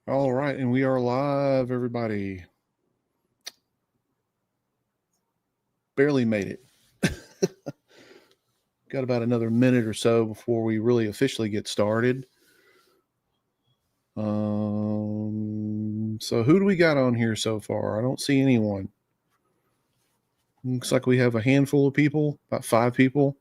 All right, and we are live, everybody. Barely made it. Got about another minute or so before we really officially get started. So who do we got on here so far? I don't see anyone. Looks like we have a handful of people, about 5 people.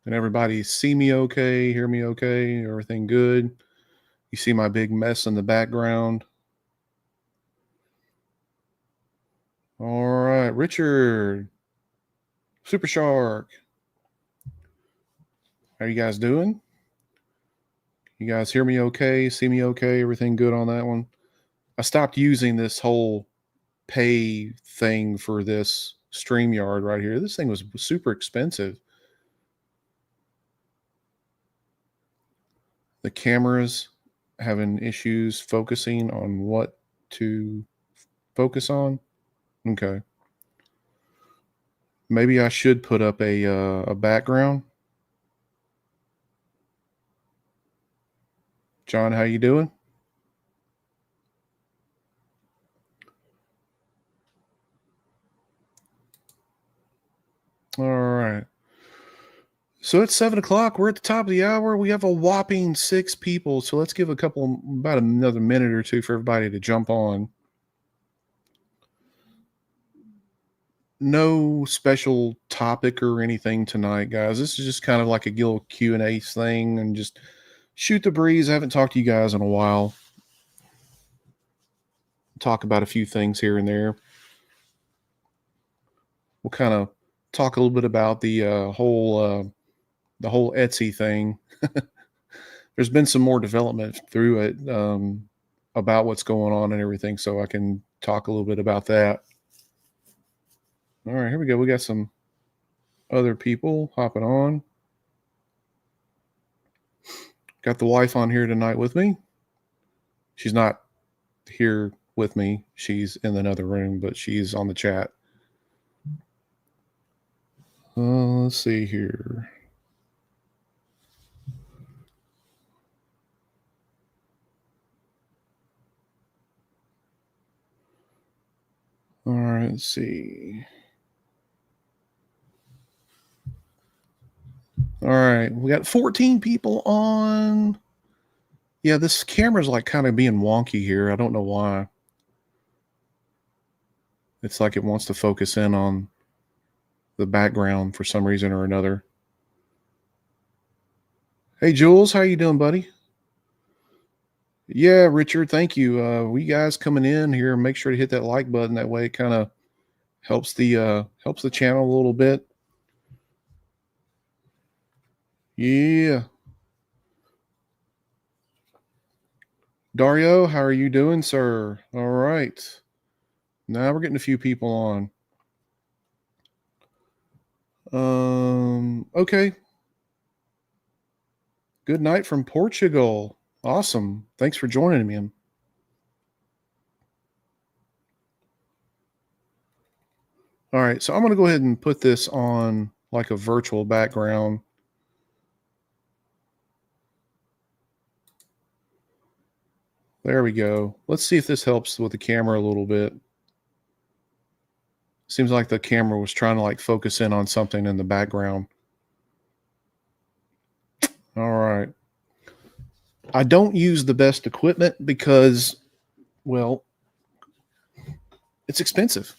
And everybody see me okay, hear me okay, everything good? You see my big mess in the background? All right, Richard, Super Shark, how you guys doing? You guys hear me okay, see me okay, everything good on that one? I stopped using this whole pay thing for this StreamYard right here. This thing was super expensive. The cameras having issues focusing on what to focus on. Okay. Maybe I should put up a background. John, how you doing? All right. So it's 7 o'clock. We're at the top of the hour. We have a whopping 6 people. So let's give about another minute or two for everybody to jump on. No special topic or anything tonight, guys. This is just kind of like a little Q&A thing and just shoot the breeze. I haven't talked to you guys in a while. Talk about a few things here and there. We'll kind of talk a little bit about the whole Etsy thing. There's been some more development through it about what's going on and everything, so I can talk a little bit about that. All right, here we go. We got some other people hopping on. Got the wife on here tonight with me. She's not here with me. She's in another room, but she's on the chat. Let's see here. All right, let's see. All right, we got 14 people on. Yeah, this camera's like kind of being wonky here. I don't know why. It's like it wants to focus in on the background for some reason or another. Hey, Jules, how you doing, buddy? Yeah, Richard, thank you. We guys coming in here, make sure to hit that like button. That way it kind of helps the channel a little bit. Yeah. Dario, how are you doing, sir? All right. Now we're getting a few people on. Okay. Good night from Portugal. Awesome. Thanks for joining me. All right, so I'm going to go ahead and put this on like a virtual background. There we go. Let's see if this helps with the camera a little bit. Seems like the camera was trying to like focus in on something in the background. All right. I don't use the best equipment because, well, it's expensive.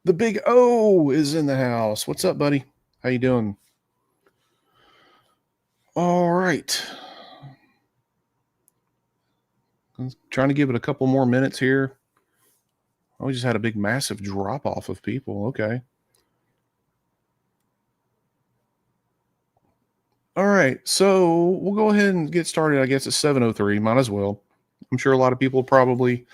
The big O is in the house. What's up, buddy? How you doing? All right. I'm trying to give it a couple more minutes here. Oh, we just had a big, massive drop off of people. Okay. All right. So we'll go ahead and get started. I guess it's 7:03. Might as well. I'm sure a lot of people probably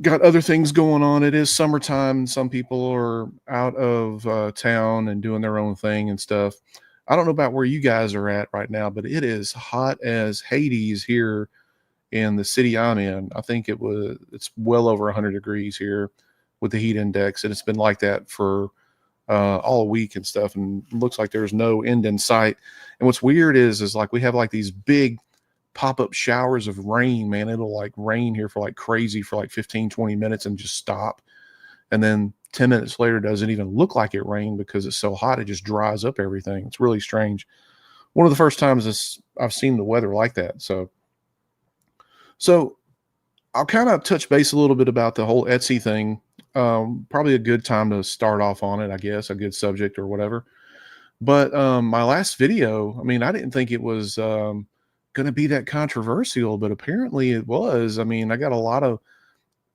got other things going on. It is summertime. Some people are out of town and doing their own thing and stuff. I don't know about where you guys are at right now, but it is hot as Hades here in the city I'm in. I think it's well over 100 degrees here with the heat index, and it's been like that for all week and stuff, and it looks like there's no end in sight. And what's weird is like we have like these big pop-up showers of rain, man. It'll like rain here for like crazy for like 15-20 minutes and just stop, and then 10 minutes later it doesn't even look like it rained because it's so hot it just dries up everything. It's really strange. One of the first times I've seen the weather like that. So I'll kind of touch base a little bit about the whole Etsy thing. Probably a good time to start off on it, I guess, a good subject or whatever. But my last video, I mean, I didn't think it was going to be that controversial, but apparently it was. I mean, I got a lot of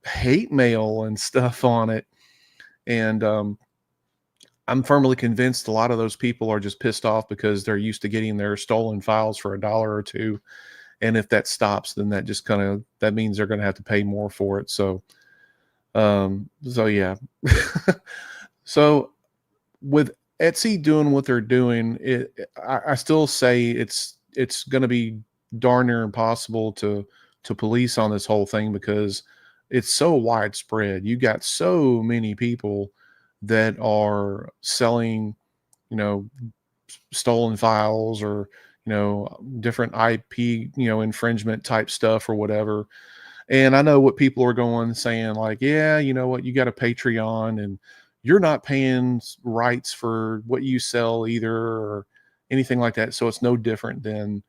hate mail and stuff on it. And I'm firmly convinced a lot of those people are just pissed off because they're used to getting their stolen files for $1 or $2. And if that stops, then that just that means they're going to have to pay more for it. So yeah. So with Etsy doing what they're doing, I still say it's going to be darn near impossible to police on this whole thing because it's so widespread. You got so many people that are selling, stolen files or, different IP, infringement type stuff or whatever. And I know what people are going saying, like, yeah, you know what, you got a Patreon and you're not paying rights for what you sell either or anything like that. So it's no different than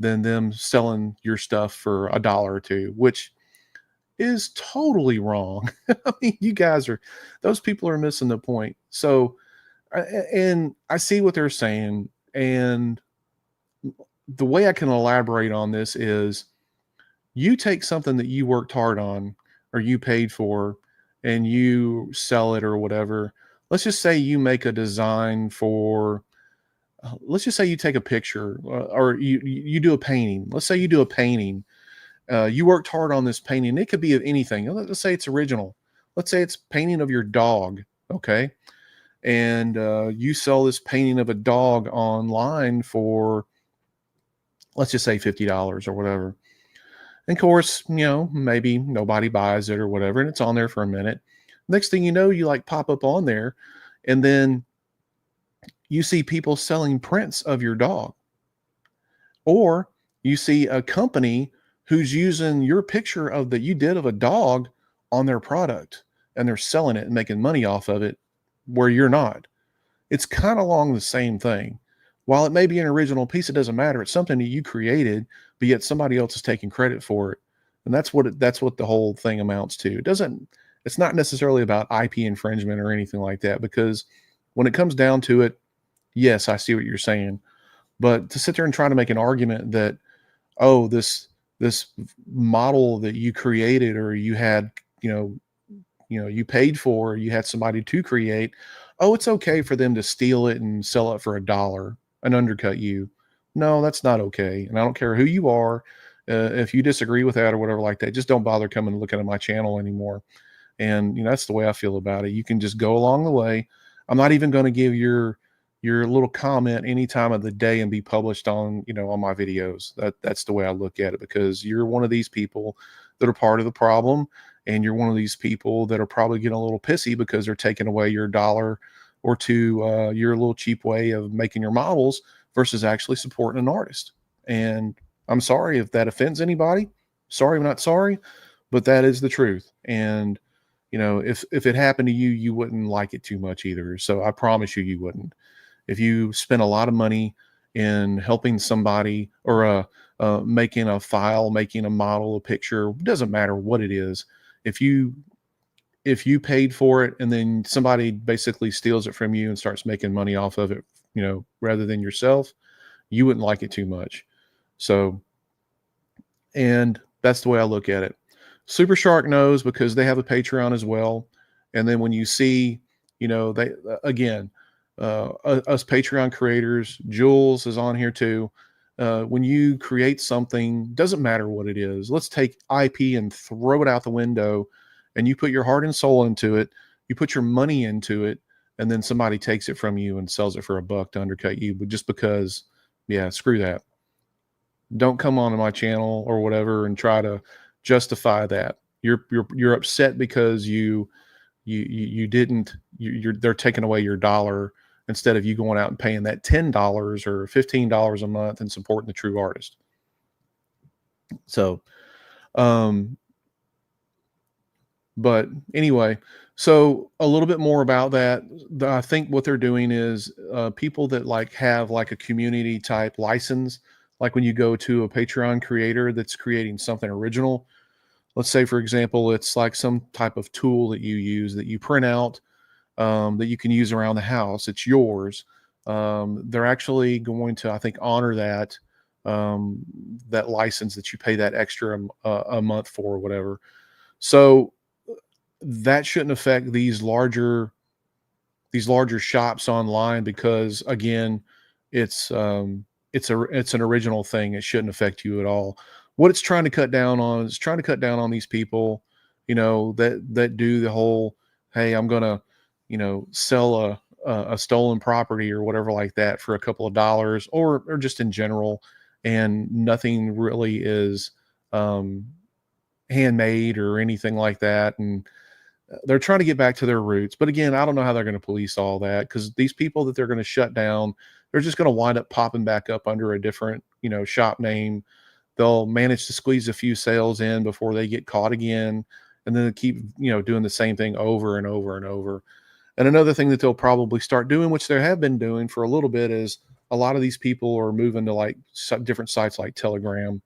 them selling your stuff for $1 or $2, which is totally wrong. I mean, those people are missing the point. So, and I see what they're saying. And the way I can elaborate on this is you take something that you worked hard on or you paid for and you sell it or whatever. Let's just say you make a design for, let's just say you take a picture or you do a painting. Let's say you do a painting. You worked hard on this painting. It could be of anything. Let's say it's original. Let's say it's painting of your dog. Okay. And you sell this painting of a dog online for, let's just say $50 or whatever. And of course, maybe nobody buys it or whatever, and it's on there for a minute. Next thing you know, you like pop up on there, and then you see people selling prints of your dog. Or you see a company who's using your picture that you did of a dog on their product, and they're selling it and making money off of it where you're not. It's kind of along the same thing. While it may be an original piece, it doesn't matter. It's something that you created, but yet somebody else is taking credit for it. And that's what the whole thing amounts to. It's not necessarily about IP infringement or anything like that, because when it comes down to it, yes, I see what you're saying. But to sit there and try to make an argument that, oh, this model that you created or you had, you paid for, or you had somebody to create, oh, it's okay for them to steal it and sell it for $1 and undercut you. No, that's not okay. And I don't care who you are. If you disagree with that or whatever like that, just don't bother coming and looking at my channel anymore. And that's the way I feel about it. You can just go along the way. I'm not even going to give your little comment any time of the day and be published on, on my videos. That's the way I look at it, because you're one of these people that are part of the problem. And you're one of these people that are probably getting a little pissy because they're taking away your $1 or $2, your little cheap way of making your models versus actually supporting an artist. And I'm sorry if that offends anybody. Sorry, I'm not sorry, but that is the truth. And, if it happened to you, you wouldn't like it too much either. So I promise you wouldn't. If you spend a lot of money in helping somebody or making a file, making a model, a picture, it doesn't matter what it is. If you paid for it and then somebody basically steals it from you and starts making money off of it, rather than yourself, you wouldn't like it too much. So, and that's the way I look at it. Super Shark knows because they have a Patreon as well. And then when you see, they, again, us Patreon creators, Jules is on here too. When you create something, doesn't matter what it is. Let's take IP and throw it out the window, and you put your heart and soul into it. You put your money into it, and then somebody takes it from you and sells it for $1 to undercut you. But just because, yeah, screw that. Don't come onto my channel or whatever and try to justify that. You're upset because you you didn't, they're taking away your dollar instead of you going out and paying that $10 or $15 a month and supporting the true artist. So, um, but anyway, so a little bit more about that. I think what they're doing is people that like have like a community type license, like when you go to a Patreon creator that's creating something original. Let's say, for example, it's like some type of tool that you use that you print out, that you can use around the house. It's yours. They're actually going to, I think, honor that, um, that license that you pay that extra a month for or whatever. So that shouldn't affect these larger shops online because again, it's it's an original thing. It shouldn't affect you at all. What it's trying to cut down on is trying to cut down on these people, that do the whole, hey, I'm gonna, sell a stolen property or whatever like that for a couple of dollars, or just in general, and nothing really is um, handmade or anything like that, and they're trying to get back to their roots. But again, I don't know how they're going to police all that because these people that they're going to shut down, they're just going to wind up popping back up under a different, shop name. They'll manage to squeeze a few sales in before they get caught again. And then they keep, doing the same thing over and over and over. And another thing that they'll probably start doing, which they have been doing for a little bit, is a lot of these people are moving to like different sites like Telegram,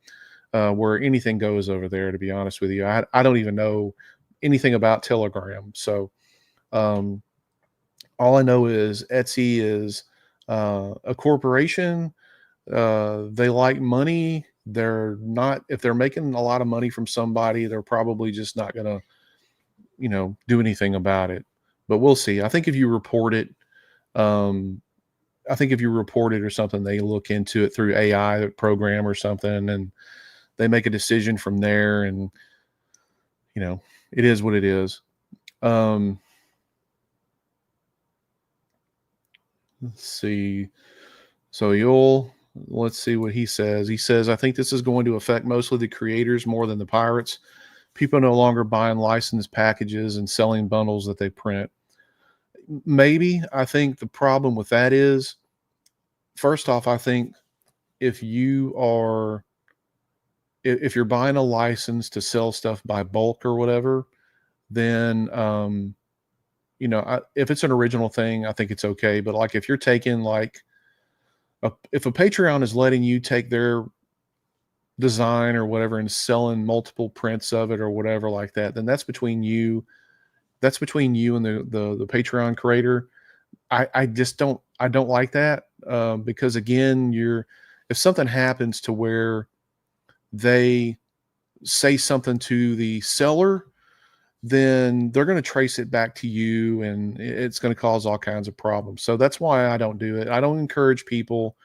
where anything goes over there, to be honest with you. I don't even know anything about Telegram. So um, all I know is Etsy is a corporation. They like money. They're not, if they're making a lot of money from somebody, they're probably just not going to, do anything about it. But we'll see. I think if you report it, um, I think if you report it or something, they look into it through AI program or something, and they make a decision from there. And it is what it is. Um, let's see. So let's see what he says. He says, I think this is going to affect mostly the creators more than the pirates. People no longer buying licensed packages and selling bundles that they print. Maybe. I think the problem with that is, first off, I think if you are, if you're buying a license to sell stuff by bulk or whatever, then, if it's an original thing, I think it's okay. But like if you're taking like, if a Patreon is letting you take their design or whatever and selling multiple prints of it or whatever like that, then that's between you. That's between you and the Patreon creator. I just don't like that, because again, if something happens to where they say something to the seller, then they're going to trace it back to you, and it's going to cause all kinds of problems. So that's why I don't do it. I don't encourage people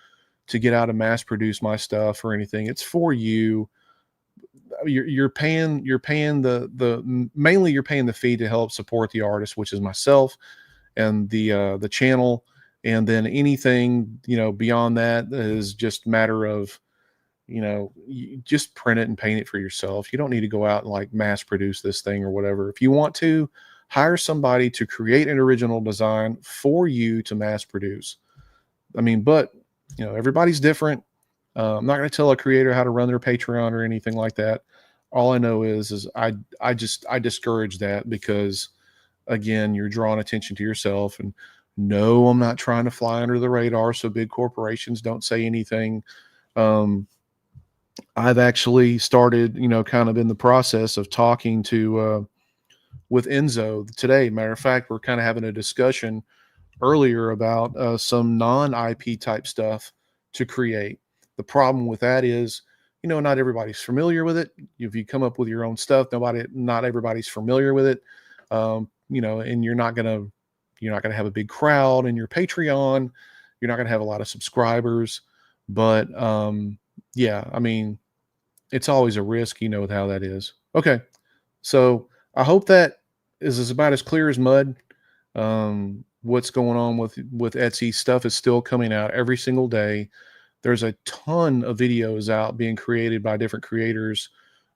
to get out and mass produce my stuff or anything. It's for you. You're paying mainly you're paying the fee to help support the artist, which is myself and the channel. And then anything, beyond that is just matter of, you just print it and paint it for yourself. You don't need to go out and like mass produce this thing or whatever. If you want to, hire somebody to create an original design for you to mass produce. I mean, but everybody's different. I'm not going to tell a creator how to run their Patreon or anything like that. All I know is I discourage that because again, you're drawing attention to yourself. And no, I'm not trying to fly under the radar so big corporations don't say anything. Um, I've actually started, kind of in the process of talking to with Enzo today. Matter of fact, we're kind of having a discussion earlier about some non-IP type stuff to create. The problem with that is, not everybody's familiar with it. If you come up with your own stuff, not everybody's familiar with it. And you're not gonna have a big crowd in your Patreon. You're not gonna have a lot of subscribers. But yeah, I mean, it's always a risk, with how that is. Okay, so I hope that is about as clear as mud. What's going on with Etsy stuff is still coming out every single day. There's a ton of videos out being created by different creators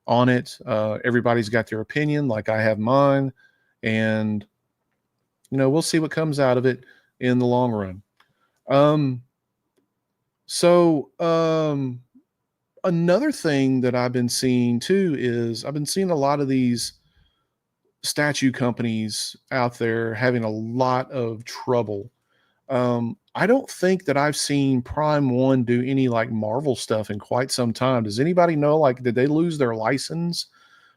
on it. Everybody's got their opinion, like I have mine, and we'll see what comes out of it in the long run. Um, so another thing that I've been seeing too is I've been seeing a lot of these statue companies out there having a lot of trouble. I don't think that I've seen Prime One do any like Marvel stuff in quite some time. Does anybody know? Like, did they lose their license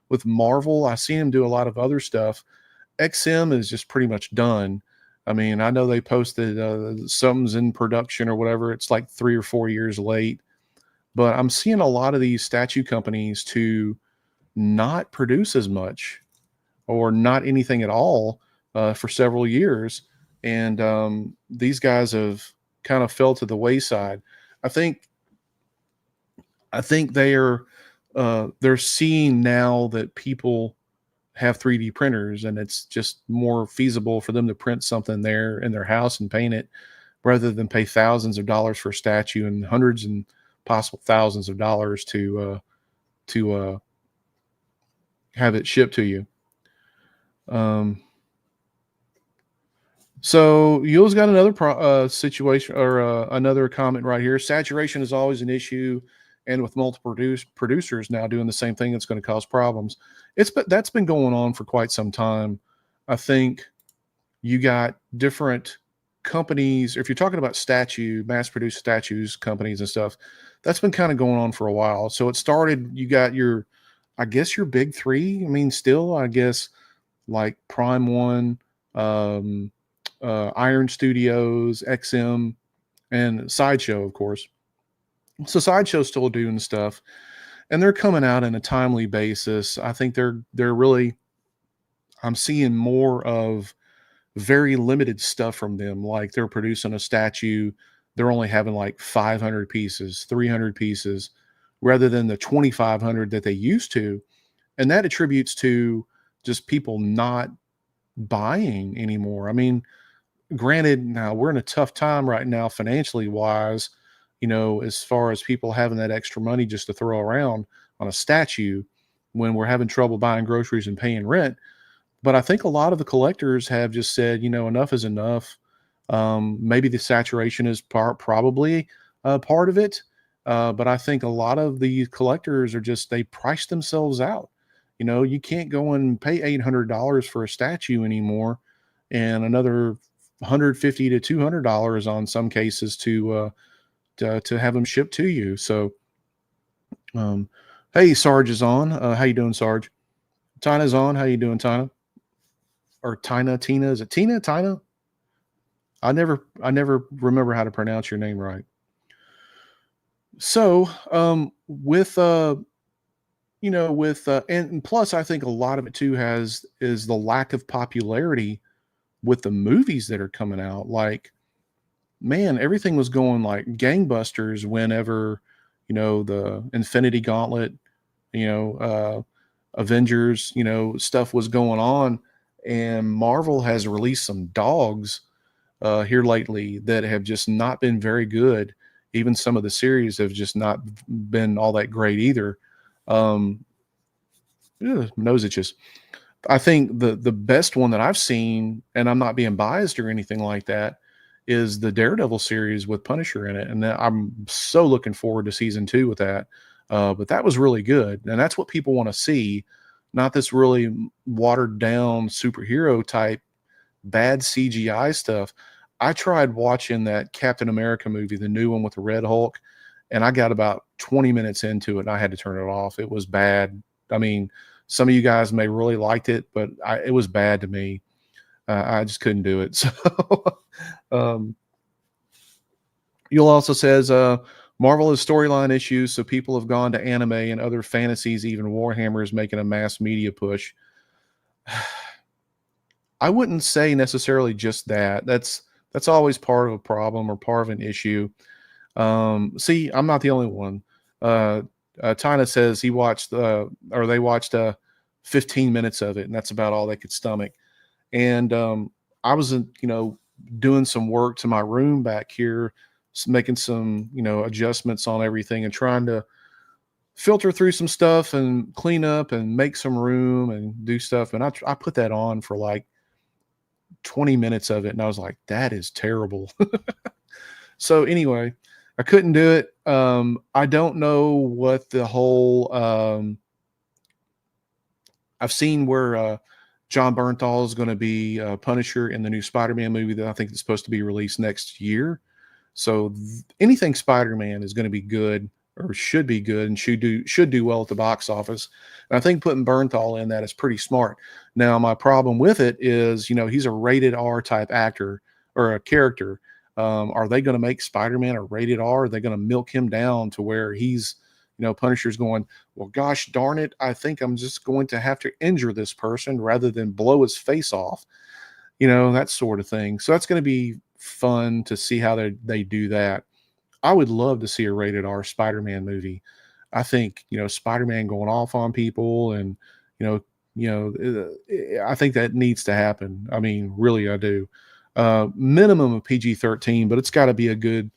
with Marvel? I seen them do a lot of other stuff. XM is just pretty much done. I mean, I know they posted something's in production or whatever. It's like 3 or 4 years late, but I'm seeing a lot of these statue companies to not produce as much or not anything at all for several years. And these guys have kind of fell to the wayside. I think they're seeing now that people have 3D printers and it's just more feasible for them to print something there in their house and paint it rather than pay thousands of dollars for a statue and hundreds and possible thousands of dollars to have it shipped to you. Um, So Yule's got another situation or another comment right here. Saturation is always an issue, and with multiple producers now doing the same thing, it's going to cause problems. That's been going on for quite some time. I think you got different companies. If you're talking about mass-produced statues, companies and stuff, that's been kind of going on for a while. So it started. You got I guess your big three. I mean, still, I guess like Prime One. Iron Studios, XM, and Sideshow, of course. So Sideshow's still doing stuff, and they're coming out in a timely basis. I think they're really. I'm seeing more of very limited stuff from them. Like they're producing a statue, they're only having like 500 pieces, 300 pieces, rather than the 2,500 that they used to, and that attributes to just people not buying anymore. I mean, granted, now we're in a tough time right now financially wise, as far as people having that extra money just to throw around on a statue when we're having trouble buying groceries and paying rent. But I think a lot of the collectors have just said, enough is enough. Maybe the saturation is probably part of it. But I think a lot of the collectors they price themselves out. You can't go and pay $800 for a statue anymore and another $150 to $200 on some cases to have them shipped to you. So, hey, Sarge is on. How you doing, Sarge? Tina's on. How you doing, Tina? Or Tina? Is it Tina? Tina? I never remember how to pronounce your name right. So, with and plus, I think a lot of it too is the lack of popularity with the movies that are coming out. Like, man, everything was going like gangbusters whenever, the Infinity Gauntlet, Avengers, stuff was going on. And Marvel has released some dogs here lately that have just not been very good. Even some of the series have just not been all that great either. Nose itches. I think the best one that I've seen, and I'm not being biased or anything like that, is the Daredevil series with Punisher in it, and I'm so looking forward to season 2 with that. But that was really good, and that's what people want to see, not this really watered down superhero type bad CGI stuff. I tried watching that Captain America movie, the new one with the Red Hulk, and I got about 20 minutes into it, and I had to turn it off. It was bad. I mean, some of you guys may really liked it, but it was bad to me. I just couldn't do it. So, You'll also says Marvel has storyline issues, so people have gone to anime and other fantasies. Even Warhammer is making a mass media push. I wouldn't say necessarily just that. That's always part of a problem or part of an issue. See, I'm not the only one. Tina says they watched 15 minutes of it, and that's about all they could stomach. And I was, doing some work to my room back here, making some, adjustments on everything and trying to filter through some stuff and clean up and make some room and do stuff. And I put that on for like 20 minutes of it, and I was like, that is terrible. So anyway, I couldn't do it. I don't know what the whole I've seen where John Bernthal is going to be Punisher in the new Spider-Man movie that I think is supposed to be released next year. So anything Spider-Man is going to be good or should be good and should do well at the box office. And I think putting Bernthal in that is pretty smart. Now, my problem with it is, he's a rated R type actor or a character. Are they going to make Spider-Man a rated R? Are they going to milk him down to where he's, Punisher's going, well, gosh darn it, I think I'm just going to have to injure this person rather than blow his face off, that sort of thing. So that's going to be fun to see how they do that. I would love to see a rated R Spider-Man movie. I think, Spider-Man going off on people and, I think that needs to happen. I mean, really, I do. Minimum of PG-13, but it's got to be a good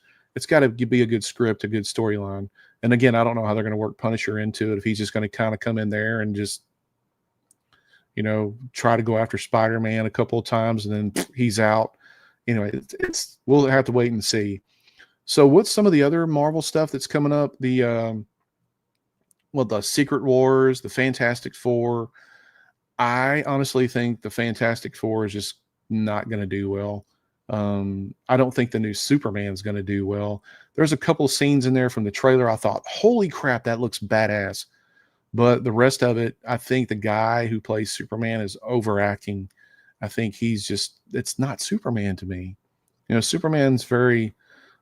script, a good storyline. And again, I don't know how they're going to work Punisher into it, if he's just going to kind of come in there and just, try to go after Spider-Man a couple of times and then he's out. Anyway, we'll have to wait and see. So what's some of the other Marvel stuff that's coming up? The Secret Wars, the Fantastic Four. I honestly think the Fantastic Four is just not going to do well. I don't think the new Superman's going to do well. There's a couple scenes in there from the trailer I thought, holy crap, that looks badass. But the rest of it, I think the guy who plays Superman is overacting. I think it's not Superman to me. Superman's very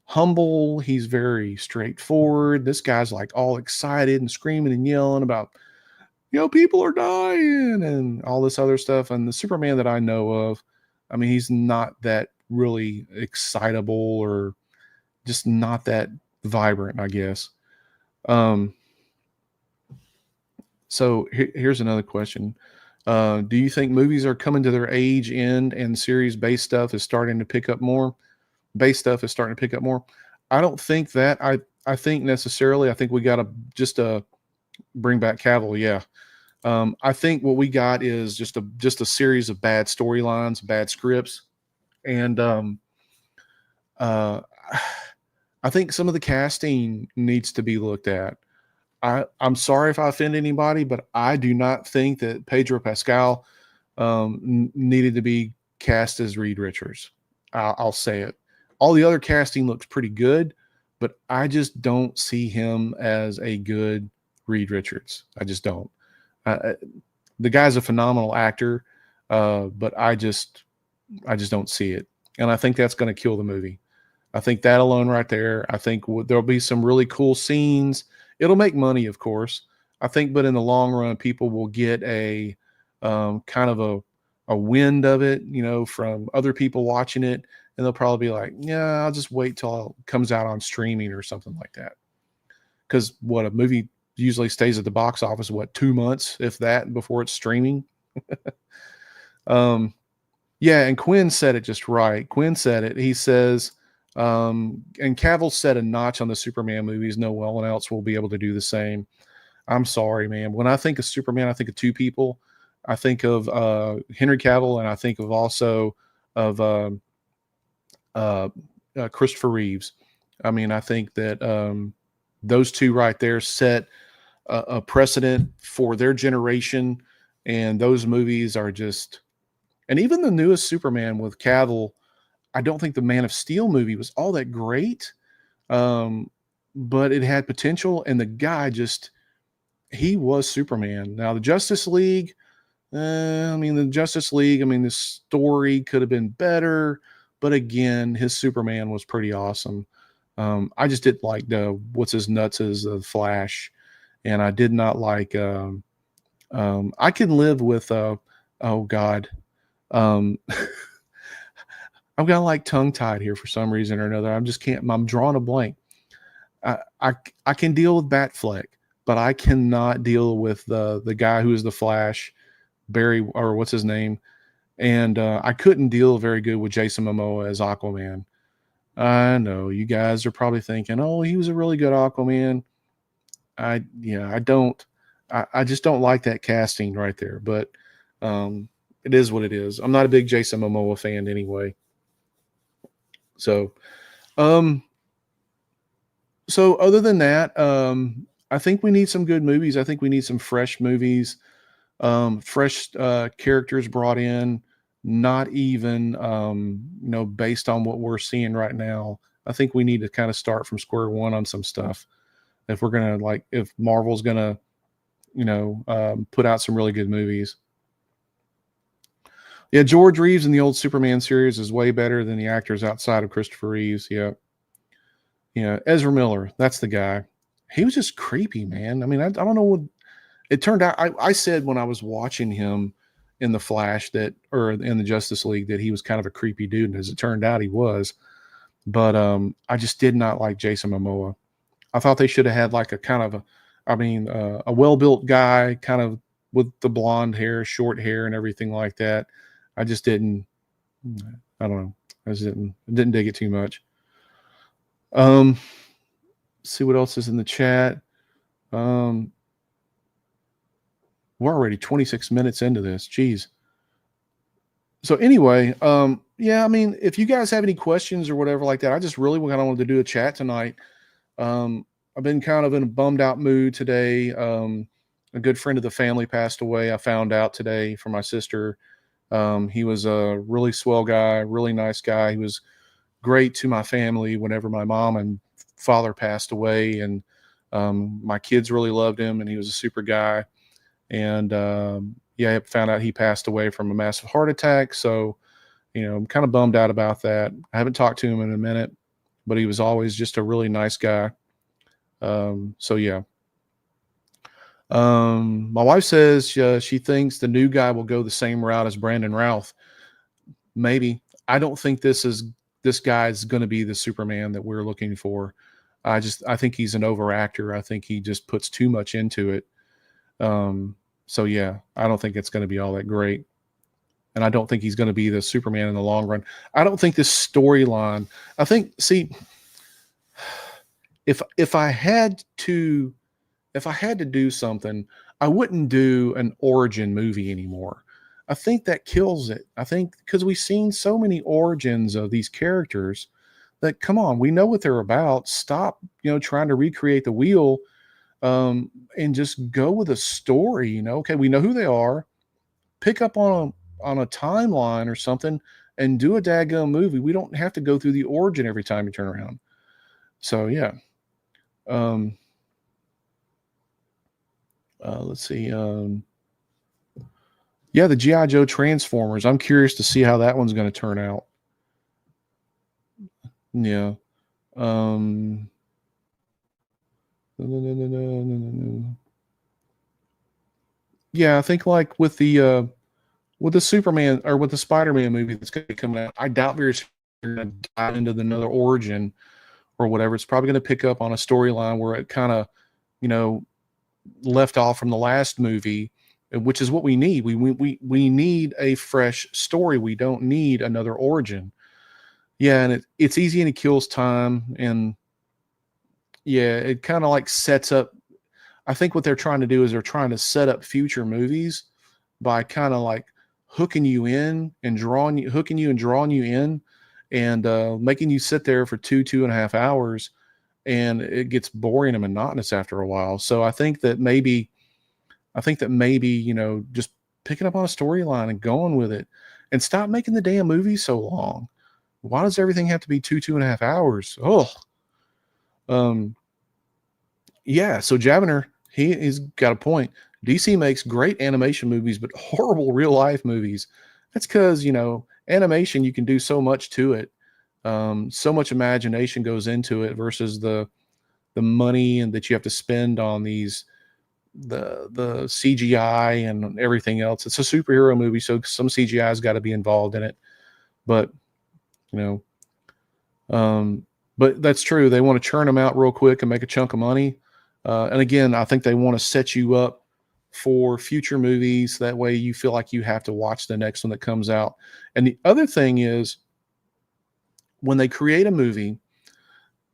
humble. He's very straightforward. This guy's like all excited and screaming and yelling about, people are dying and all this other stuff. And the Superman that I know of, I mean, he's not that really excitable or just not that vibrant, I guess. So here's another question. Do you think movies are coming to their age end and series-based stuff is starting to pick up more? Base stuff is starting to pick up more. I don't think that. I think necessarily. I think we got to just bring back Cavill. Yeah. I think what we got is just a series of bad storylines, bad scripts, and I think some of the casting needs to be looked at. I'm sorry if I offend anybody, but I do not think that Pedro Pascal needed to be cast as Reed Richards. I'll say it. All the other casting looks pretty good, but I just don't see him as a good Reed Richards. I just don't. The guy's a phenomenal actor, but I just don't see it. And I think that's going to kill the movie. I think that alone right there, I think there'll be some really cool scenes. It'll make money, of course. I think, but in the long run, people will get a kind of a wind of it, from other people watching it. And they'll probably be like, yeah, I'll just wait till it comes out on streaming or something like that. Because a movie usually stays at the box office, 2 months, if that, before it's streaming. Yeah, and Quinn said it just right. Quinn said it. He says, and Cavill set a notch on the Superman movies. No one else will be able to do the same. I'm sorry, man. When I think of Superman, I think of two people. I think of Henry Cavill, and I think of also of Christopher Reeves. I mean, I think that those two right there set a precedent for their generation, and those movies are just. And even the newest Superman with Cavill, I don't think the Man of Steel movie was all that great, but it had potential, and the guy he was Superman. Now, the Justice League, the story could have been better, but again, his Superman was pretty awesome. I just didn't like what's his nuts is the Flash, and I did not like. I can live with. Oh God. I'm kind of tongue tied here for some reason or another. I'm drawing a blank. I can deal with Batfleck, but I cannot deal with the guy who is the Flash, Barry, or what's his name. And I couldn't deal very good with Jason Momoa as Aquaman. I know you guys are probably thinking, oh, he was a really good Aquaman. I just don't like that casting right there. But it is what it is. I'm not a big Jason Momoa fan anyway. So, um, so other than that, I think we need some good movies. I think we need some fresh movies, fresh characters brought in, not even based on what we're seeing right now. I think we need to kind of start from square one on some stuff. If we're gonna if Marvel's gonna, put out some really good movies. Yeah, George Reeves in the old Superman series is way better than the actors outside of Christopher Reeves. Yeah. Yeah, Ezra Miller, that's the guy. He was just creepy, man. I mean, I don't know what it turned out. I said when I was watching him in the Flash or in the Justice League, that he was kind of a creepy dude, and as it turned out, he was. But I just did not like Jason Momoa. I thought they should have had like a kind of a well-built guy, kind of with the blonde hair, short hair, and everything like that. I just didn't. I don't know. I just didn't dig it too much. See what else is in the chat. We're already 26 minutes into this. Jeez. So anyway, yeah, I mean, if you guys have any questions or whatever like that, I just really kind of wanted to do a chat tonight. I've been kind of in a bummed out mood today. A good friend of the family passed away. I found out today from my sister. He was a really swell guy, really nice guy. He was great to my family whenever my mom and father passed away, and my kids really loved him, and he was a super guy. And yeah, I found out he passed away from a massive heart attack. So, I'm kind of bummed out about that. I haven't talked to him in a minute, but he was always just a really nice guy. So yeah. My wife says she thinks the new guy will go the same route as Brandon Routh. Maybe. I don't think this guy is going to be the Superman that we're looking for. I think he's an overactor. I think he just puts too much into it. So yeah, I don't think it's going to be all that great. And I don't think he's going to be the Superman in the long run. I don't think this storyline, if I had to do something, I wouldn't do an origin movie anymore. I think that kills it. I think because we've seen so many origins of these characters that, come on, we know what they're about. Stop, trying to recreate the wheel, and just go with a story. Okay, we know who they are. Pick up on a timeline or something and do a daggone movie. We don't have to go through the origin every time you turn around. So yeah. Let's see. Yeah, the G.I. Joe Transformers. I'm curious to see how that one's going to turn out. Yeah. Yeah, I think like with the Superman or with the Spider-Man movie that's going to be coming out, I doubt very soon going to dive into another origin or whatever. It's probably going to pick up on a storyline where it kind of, left off from the last movie, which is what we need. We need a fresh story. We don't need another origin. Yeah, and it's easy and it kills time, and yeah, it kind of like sets up. I think what they're trying to do is they're trying to set up future movies by kind of like hooking you in and drawing you in, and making you sit there for 2.5 hours, and it gets boring and monotonous after a while. So I think that maybe, just picking up on a storyline and going with it, and stop making the damn movie so long. Why does everything have to be 2.5 hours? Oh, yeah. So Javiner, he's got a point. DC makes great animation movies, but horrible real life movies. That's because, animation, you can do so much to it. So much imagination goes into it versus the money and that you have to spend on the CGI and everything else. It's a superhero movie, so some CGI has got to be involved in it. But but that's true. They want to churn them out real quick and make a chunk of money. And again, I think they want to set you up for future movies. That way you feel like you have to watch the next one that comes out. And the other thing is, when they create a movie,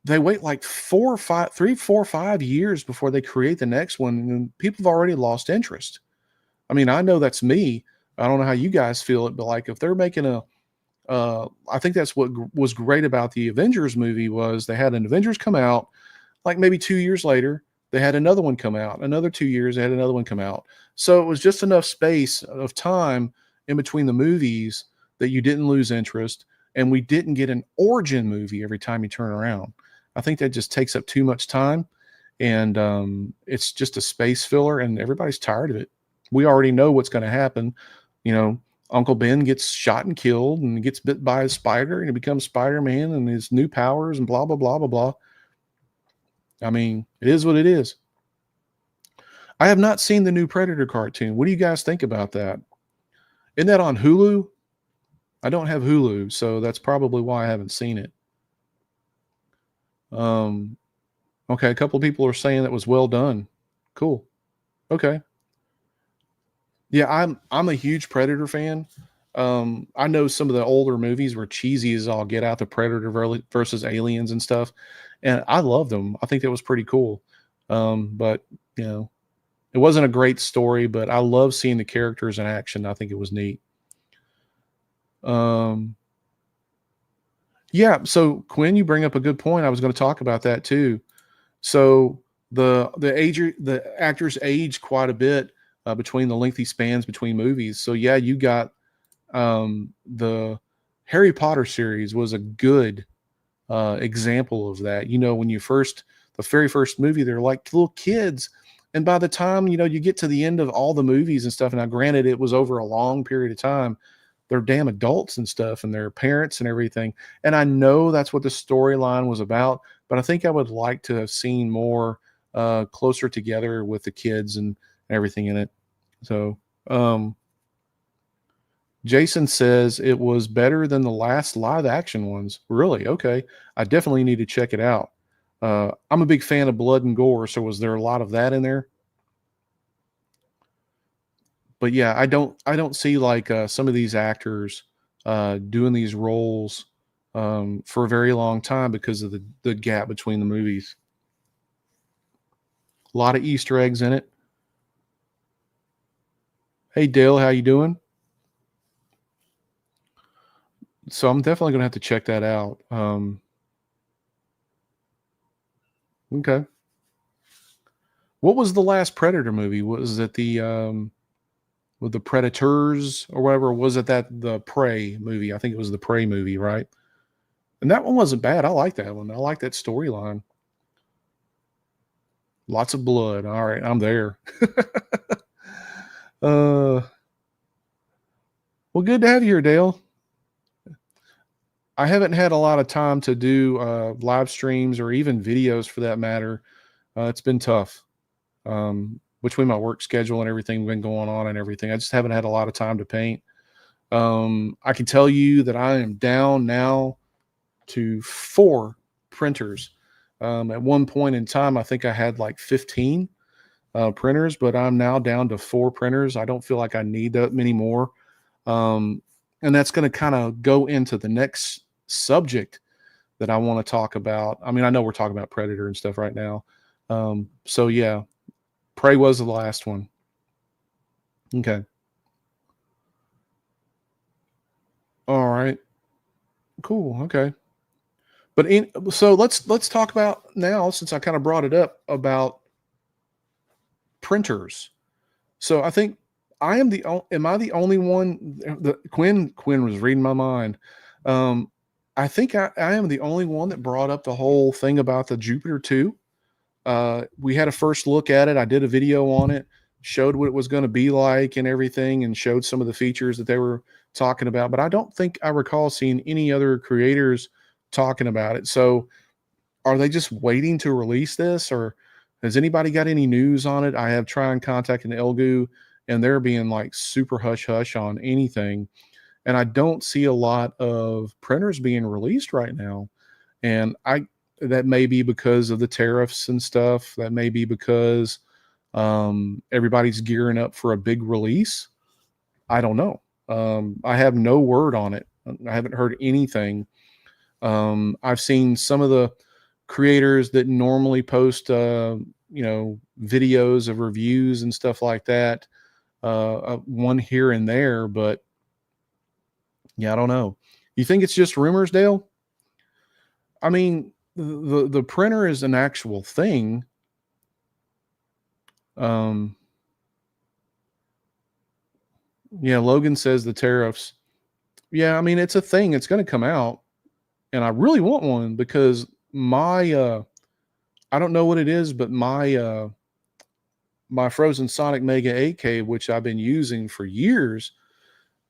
they wait like 3, 4, 5 years before they create the next one, and people have already lost interest. I mean, I know that's me. I don't know how you guys feel it, but like if they're making I think that's what was great about the Avengers movie was they had an Avengers come out, like maybe 2 years later, they had another one come out. Another 2 years, they had another one come out. So it was just enough space of time in between the movies that you didn't lose interest, and we didn't get an origin movie every time you turn around. I think that just takes up too much time, and it's just a space filler, and everybody's tired of it. We already know what's going to happen. You know, Uncle Ben gets shot and killed, and gets bit by a spider, and he becomes Spider-Man, and his new powers, and blah blah blah blah blah. I mean, it is what it is. I have not seen the new Predator cartoon. What do you guys think about that? Isn't that on Hulu? I don't have Hulu, so that's probably why I haven't seen it. Um, okay, a couple of people are saying that was well done. Cool. Okay. Yeah, I'm a huge Predator fan. I know some of the older movies were cheesy as all get out, the Predator versus Aliens and stuff, and I loved them. I think that was pretty cool. But you know, it wasn't a great story, but I love seeing the characters in action. I think it was neat. Um, yeah. So Quinn, you bring up a good point. I was going to talk about that too. So the actors age quite a bit between the lengthy spans between movies. So yeah, you got the Harry Potter series was a good example of that. You know, when the very first movie, they're like little kids. And by the time, you get to the end of all the movies and stuff, now granted, it was over a long period of time, they're damn adults and stuff and their parents and everything. And I know that's what the storyline was about, but I think I would like to have seen more closer together with the kids and everything in it. So, Jason says it was better than the last live action ones. Really? Okay. I definitely need to check it out. I'm a big fan of blood and gore, so was there a lot of that in there? But yeah, I don't see like some of these actors doing these roles for a very long time because of the gap between the movies. A lot of Easter eggs in it. Hey Dale, how you doing? So I'm definitely gonna have to check that out. Okay. What was the last Predator movie? Was it the with the Predators or whatever? Was it the Prey movie? I think it was the Prey movie, right? And that one wasn't bad. I like that one. I like that storyline. Lots of blood. All right, I'm there. uh, well, good to have you here, Dale. I haven't had a lot of time to do live streams or even videos for that matter. It's been tough between my work schedule and everything been going on and everything. I just haven't had a lot of time to paint. I can tell you that I am down now to 4 printers. At one point in time, I think I had like 15 printers, but I'm now down to 4 printers. I don't feel like I need that many more. Um, and that's going to kind of go into the next subject that I want to talk about. I mean, I know we're talking about Predator and stuff right now. So yeah, Prey was the last one. Okay. All right. Cool. Okay. So let's talk about now, since I kind of brought it up, about printers. So I think am I the only one? Quinn was reading my mind. Um, I think I am the only one that brought up the whole thing about the Jupiter 2. We had a first look at it. I did a video on it, showed what it was going to be like and everything, and showed some of the features that they were talking about. But I don't think I recall seeing any other creators talking about it. So are they just waiting to release this, or has anybody got any news on it? I have tried contacting Elgu, and they're being like super hush hush on anything. And I don't see a lot of printers being released right now. And that may be because of the tariffs and stuff. That may be because everybody's gearing up for a big release. I don't know. I have no word on it. I haven't heard anything. I've seen some of the creators that normally post, videos of reviews and stuff like that. one here and there, but yeah, I don't know. You think it's just rumors, Dale? I mean, the printer is an actual thing. Um, yeah, Logan says the tariffs. Yeah, I mean, it's a thing. It's going to come out, and I really want one because my I don't know what it is, but my Frozen Sonic Mega 8K, which I've been using for years,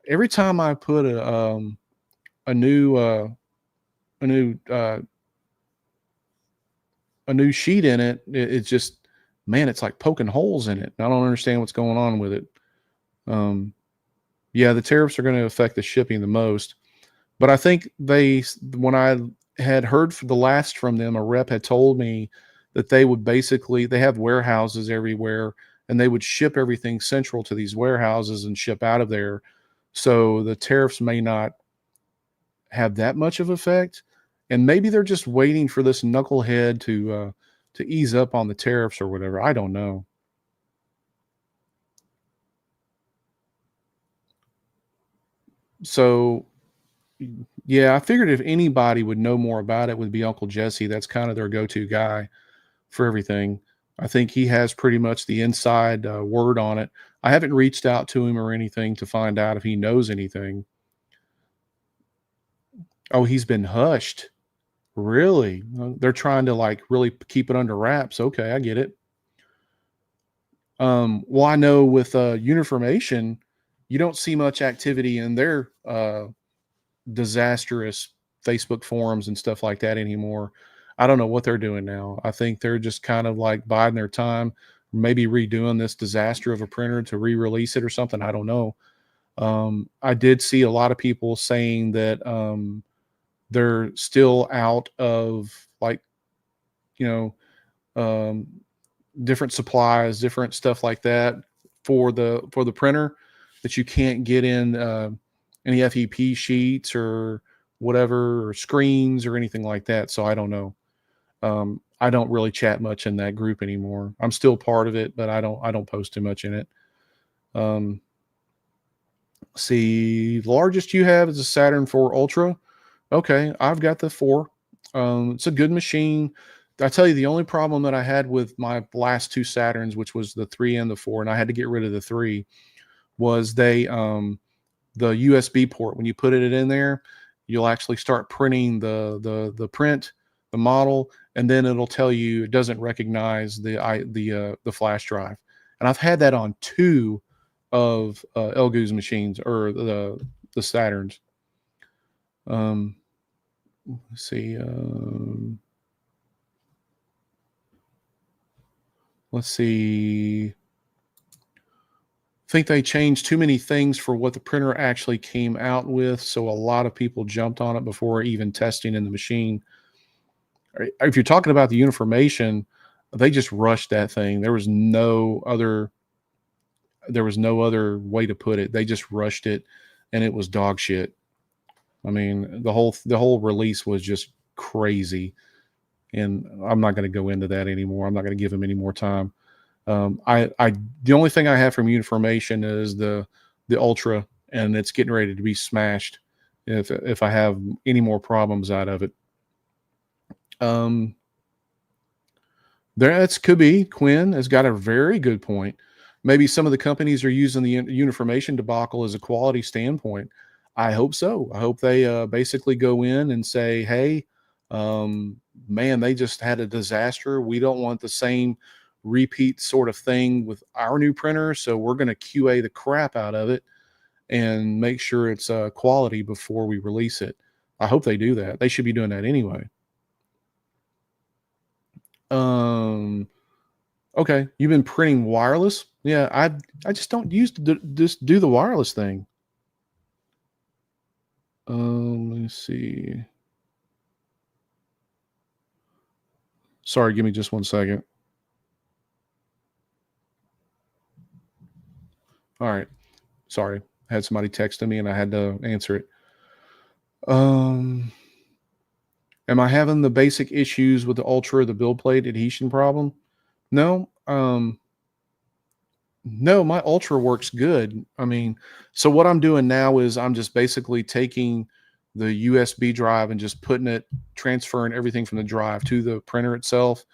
every time I put a new a new uh, a new sheet in it, it's just, man, it's like poking holes in it. I don't understand what's going on with it. Um, yeah, the tariffs are going to affect the shipping the most, but I think when I had heard the last from them, a rep had told me that they would basically, they have warehouses everywhere and they would ship everything central to these warehouses and ship out of there. So the tariffs may not have that much of effect, and maybe they're just waiting for this knucklehead to ease up on the tariffs or whatever. I don't know. So yeah, I figured if anybody would know more about it would be Uncle Jesse. That's kind of their go-to guy for everything. I think he has pretty much the inside word on it. I haven't reached out to him or anything to find out if he knows anything. Oh, he's been hushed. Really? They're trying to like really keep it under wraps. Okay, I get it. Well, I know with Uniformation, you don't see much activity in their disastrous Facebook forums and stuff like that anymore. I don't know what they're doing now. I think they're just kind of like biding their time, maybe redoing this disaster of a printer to re-release it or something. I don't know. I did see a lot of people saying that they're still out of, like, you know, um, different supplies, different stuff like that for the printer, that you can't get in any FEP sheets or whatever, or screens or anything like that. So I don't know. I don't really chat much in that group anymore. I'm still part of it, but I don't post too much in it. Um, see, the largest you have is a Saturn 4 Ultra. Okay, I've got the 4. It's a good machine. I tell you, the only problem that I had with my last two Saturns, which was the 3 and the 4, and I had to get rid of the 3, was the USB port. When you put it in there, you'll actually start printing the print, the model, and then it'll tell you it doesn't recognize the flash drive. And I've had that on 2 of Elgu's machines, or the Saturns. Um, let's see. Let's see. Think they changed too many things for what the printer actually came out with, so a lot of people jumped on it before even testing in the machine. If you're talking about the Uniformation, they just rushed that thing. There was no other way to put it. They just rushed it, and it was dog shit. I mean, the whole release was just crazy, and I'm not going to go into that anymore. I'm not going to give them any more time. I the only thing I have from Uniformation is the Ultra, and it's getting ready to be smashed if I have any more problems out of it. Um, That could be. Quinn has got a very good point. Maybe some of the companies are using the Uniformation debacle as a quality standpoint. I hope so. I hope they basically go in and say, "Hey, um, man, they just had a disaster. We don't want the same repeat sort of thing with our new printer, so we're going to QA the crap out of it and make sure it's quality before we release it." I hope they do that. They should be doing that anyway. Um, Okay, you've been printing wireless? Yeah, I just don't use to just do the wireless thing. Let me see. Sorry, give me just one second. All right, sorry. I had somebody texting me and I had to answer it. Um, am I having the basic issues with the Ultra, the build plate adhesion problem? No. No, my Ultra works good. I mean, so what I'm doing now is I'm just basically taking the USB drive and just putting it, transferring everything from the drive to the printer itself,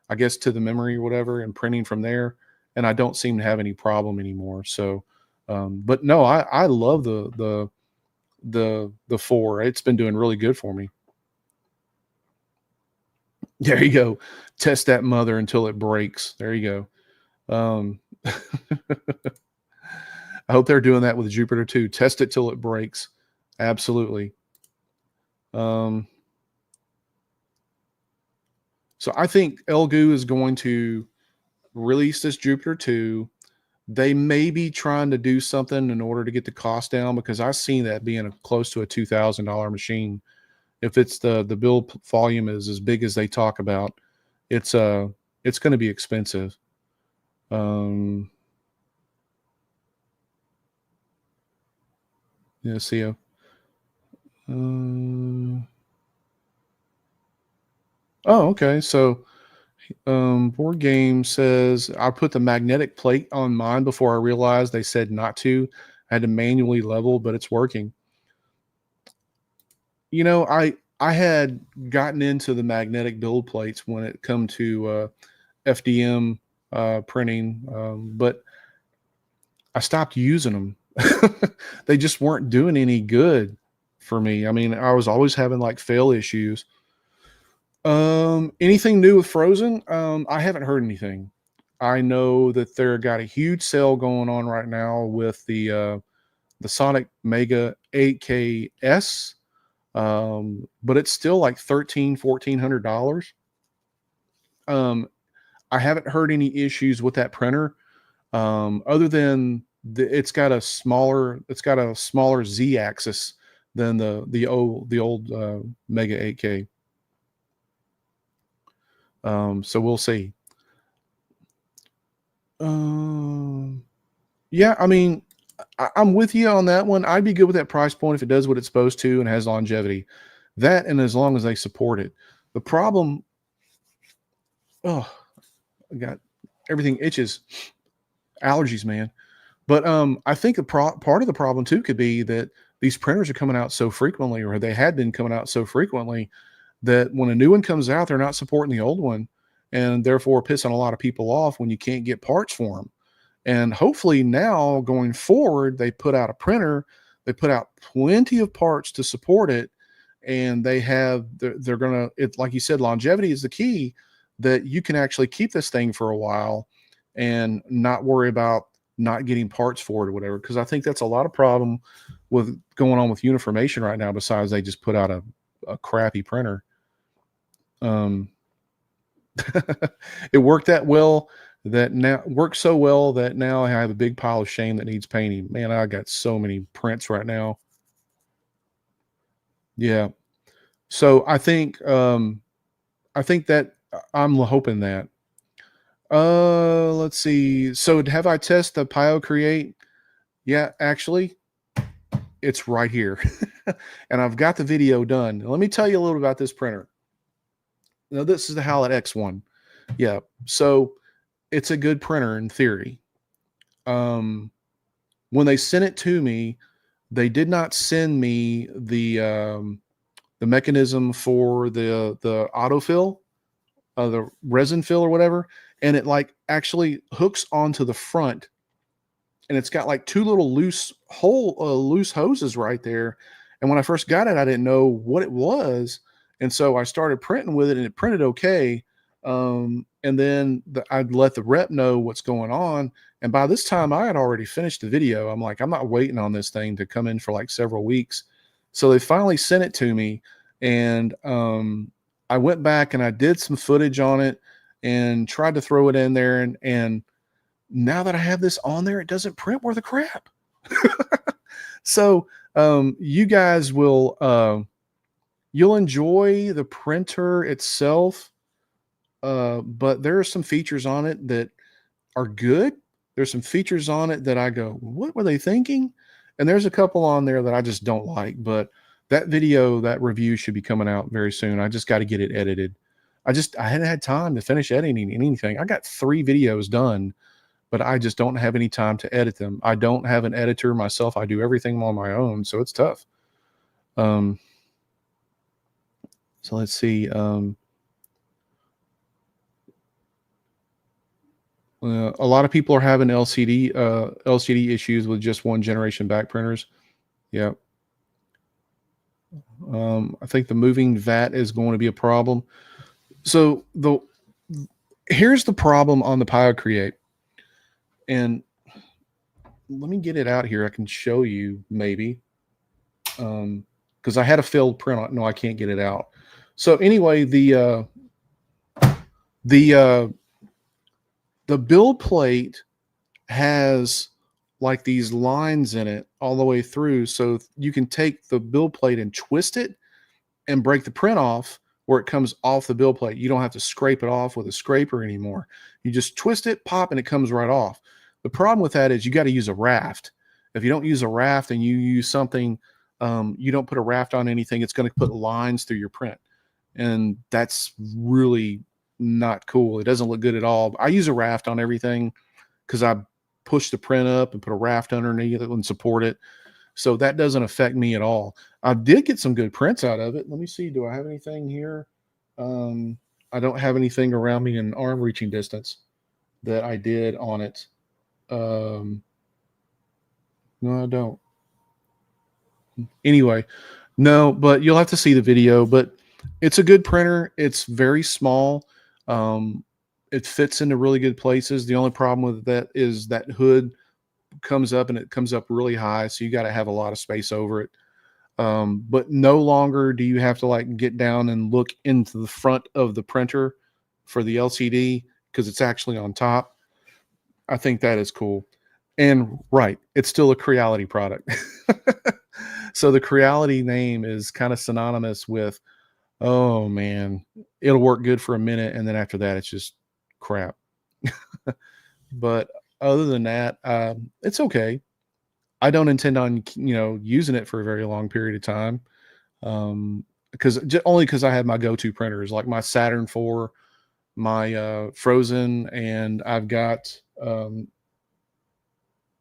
I guess to the memory or whatever, and printing from there. And I don't seem to have any problem anymore. So, but no, I love the 4. It's been doing really good for me. There you go. Test that mother until it breaks. There you go. I hope they're doing that with Jupiter too. Test it till it breaks. Absolutely. Um, so I think Elgu is going to release this Jupiter 2. They may be trying to do something in order to get the cost down because I've seen that being close to a $2,000 machine. If it's the build volume is as big as they talk about, it's going to be expensive. Yeah, see you. Oh, okay. So board game says I put the magnetic plate on mine before I realized they said not to. I had to manually level, but it's working. You know, I had gotten into the magnetic build plates when it come to FDM printing, but I stopped using them. They just weren't doing any good for me. I mean, I was always having like fail issues. Anything new with Frozen? I haven't heard anything. I know that they're got a huge sale going on right now with the Sonic Mega 8KS. But it's still like $1,300-$1,400. Um, I haven't heard any issues with that printer. Other than it's got a smaller Z axis than the old Mega 8K. So we'll see. Yeah, I mean, I'm with you on that one. I'd be good with that price point if it does what it's supposed to and has longevity. That and as long as they support it. The problem, oh, I got everything itches, allergies, man. But I think part of the problem too could be that these printers are coming out so frequently, or they had been coming out so frequently, that when a new one comes out, they're not supporting the old one, and therefore pissing a lot of people off when you can't get parts for them. And hopefully now going forward, they put out a printer, they put out plenty of parts to support it, and they're gonna, it like you said, longevity is the key, that you can actually keep this thing for a while and not worry about not getting parts for it or whatever. Because I think that's a lot of problem with going on with Uniformation right now, besides they just put out a crappy printer. It worked that well that now works so well that now I have a big pile of shame that needs painting. Man, I got so many prints right now. Yeah. So I think that I'm hoping that. Let's see. So have I tested the Pio Create? Yeah, actually, it's right here. And I've got the video done. Let me tell you a little about this printer. Now, this is the Howlett X1. Yeah. So it's a good printer in theory. When they sent it to me, they did not send me the mechanism for the autofill, the resin fill or whatever, and it like actually hooks onto the front, and it's got like two little loose hoses right there. And when I first got it, I didn't know what it was, and so I started printing with it, and it printed okay. And then I'd let the rep know what's going on. And by this time, I had already finished the video. I'm like, I'm not waiting on this thing to come in for like several weeks. So they finally sent it to me, and I went back and I did some footage on it and tried to throw it in there. And now that I have this on there, it doesn't print worth a crap. So you guys will you'll enjoy the printer itself, but there are some features on it that are good. There's some features on it that I go, what were they thinking? And there's a couple on there that I just don't like, but that video, that review should be coming out very soon. I just got to get it edited. I hadn't had time to finish editing anything. I got 3 videos done, but I just don't have any time to edit them. I don't have an editor myself. I do everything on my own, so it's tough. So let's see. A lot of people are having LCD issues with just one generation back printers. Yeah. I think the moving vat is going to be a problem. So here's the problem on the PioCreate, and let me get it out here. I can show you maybe, because I had a failed print on. No, I can't get it out. So anyway, the build plate has like these lines in it all the way through, so you can take the build plate and twist it and break the print off where it comes off the build plate. You don't have to scrape it off with a scraper anymore. You just twist it, pop, and it comes right off. The problem with that is you got to use a raft. If you don't use a raft and you use something, you don't put a raft on anything, it's going to put lines through your print. And that's really not cool. It doesn't look good at all. I use a raft on everything because I push the print up and put a raft underneath it and support it. So that doesn't affect me at all. I did get some good prints out of it. Let me see. Do I have anything here? I don't have anything around me in arm reaching distance that I did on it. No, I don't. Anyway, no, but you'll have to see the video. But it's a good printer. It's very small. It fits into really good places. The only problem with that is that hood comes up, and it comes up really high, so you got to have a lot of space over it. But no longer do you have to like get down and look into the front of the printer for the LCD because it's actually on top. I think that is cool. And right, it's still a Creality product. So the Creality name is kind of synonymous with, oh man, it'll work good for a minute, and then after that it's just crap. But other than that, it's okay. I don't intend on using it for a very long period of time, because I have my go-to printers like my Saturn IV, my Frozen, and I've got an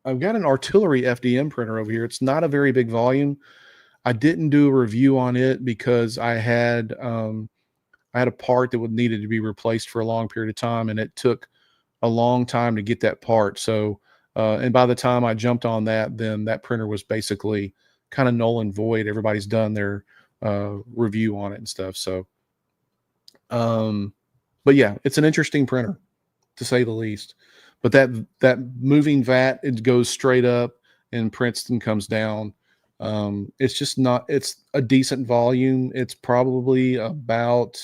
Artillery FDM printer over here. It's not a very big volume. I didn't do a review on it because I had a part that needed to be replaced for a long period of time, and it took a long time to get that part. So, and by the time I jumped on that, then that printer was basically kind of null and void. Everybody's done their review on it and stuff. So, but yeah, it's an interesting printer to say the least. But that moving vat, it goes straight up and prints and comes down. It's just not, it's a decent volume. It's probably about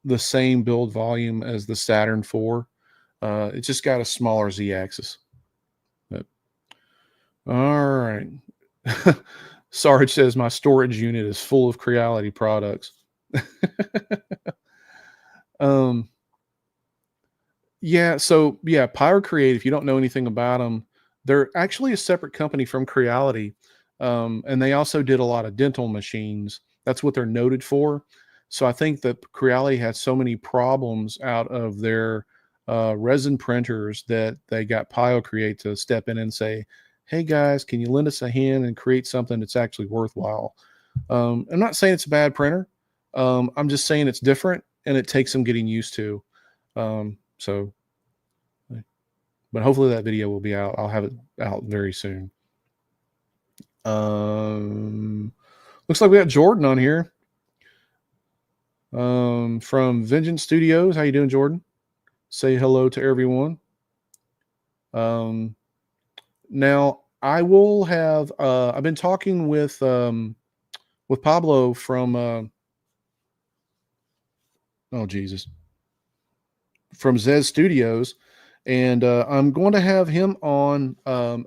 the same build volume as the Saturn IV. It's just got a smaller Z-axis. All right. Sarge says my storage unit is full of Creality products. Yeah, so yeah, PioCreate, if you don't know anything about them, they're actually a separate company from Creality. And they also did a lot of dental machines. That's what they're noted for. So I think that Creality had so many problems out of their resin printers that they got PioCreate to step in and say, hey guys, can you lend us a hand and create something that's actually worthwhile? I'm not saying it's a bad printer. I'm just saying it's different and it takes some getting used to. So, but hopefully that video will be out. I'll have it out very soon. Looks like we got Jordan on here. From Vengeance Studios. How you doing, Jordan? Say hello to everyone. Now I will have, I've been talking with Pablo from, oh Jesus, from Zez Studios, and I'm going to have him on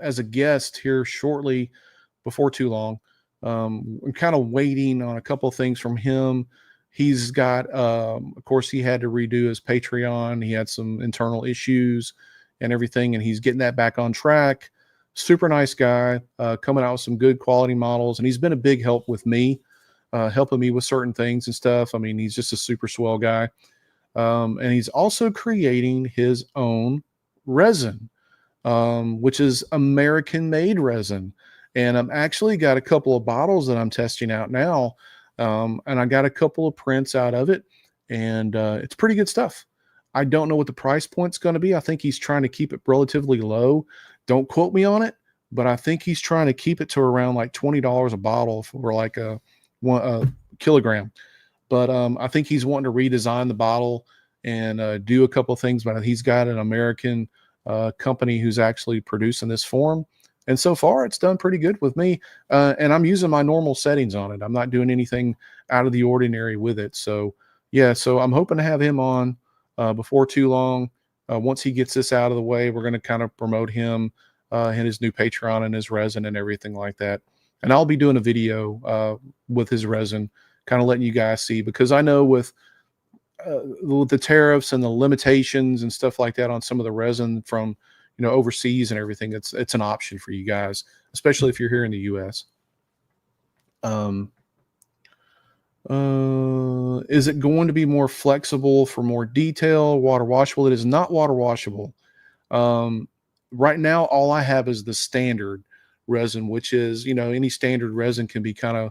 as a guest here shortly, before too long. I'm kind of waiting on a couple of things from him. He's got, of course, he had to redo his Patreon. He had some internal issues and everything, and he's getting that back on track. Super nice guy, coming out with some good quality models, and he's been a big help with me, helping me with certain things and stuff. I mean, he's just a super swell guy. And he's also creating his own resin, which is American made resin. And I'm actually got a couple of bottles that I'm testing out now. And I got a couple of prints out of it, and it's pretty good stuff. I don't know what the price point's going to be. I think he's trying to keep it relatively low. Don't quote me on it, but I think he's trying to keep it to around like $20 a bottle for like a kilogram. But I think he's wanting to redesign the bottle and do a couple of things. But he's got an American company who's actually producing this for him. And so far, it's done pretty good with me. And I'm using my normal settings on it. I'm not doing anything out of the ordinary with it. So, yeah, so I'm hoping to have him on before too long. Once he gets this out of the way, we're going to kind of promote him and his new Patreon and his resin and everything like that. And I'll be doing a video with his resin, kind of letting you guys see, because I know with the tariffs and the limitations and stuff like that on some of the resin from overseas and everything, it's an option for you guys, especially if you're here in the US. Is it going to be more flexible for more detail, water washable? It is not water washable. Right now, all I have is the standard resin, which is, any standard resin can be kind of,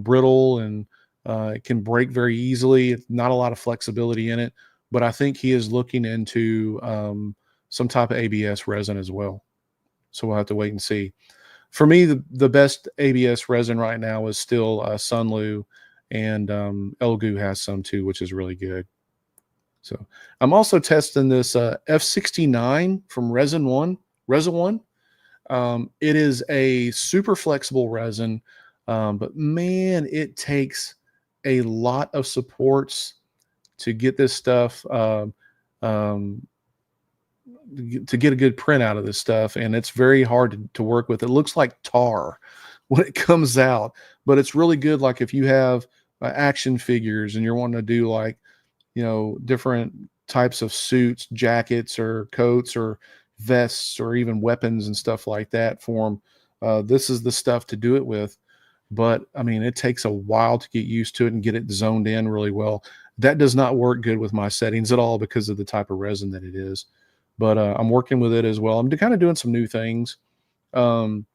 brittle, and it can break very easily. It's not a lot of flexibility in it, but I think he is looking into some type of ABS resin as well. So we'll have to wait and see. For me, the best ABS resin right now is still Sunlu, and Elgu has some too, which is really good. So I'm also testing this F69 from Resin One. It is a super flexible resin, but man, it takes a lot of supports to get this stuff, to get a good print out of this stuff. And it's very hard to work with. It looks like tar when it comes out, but it's really good. Like if you have action figures and you're wanting to do like, different types of suits, jackets or coats or vests or even weapons and stuff like that for them, this is the stuff to do it with. But I mean, it takes a while to get used to it and get it zoned in really well. That does not work good with my settings at all because of the type of resin that it is. But I'm working with it as well. I'm kind of doing some new things. And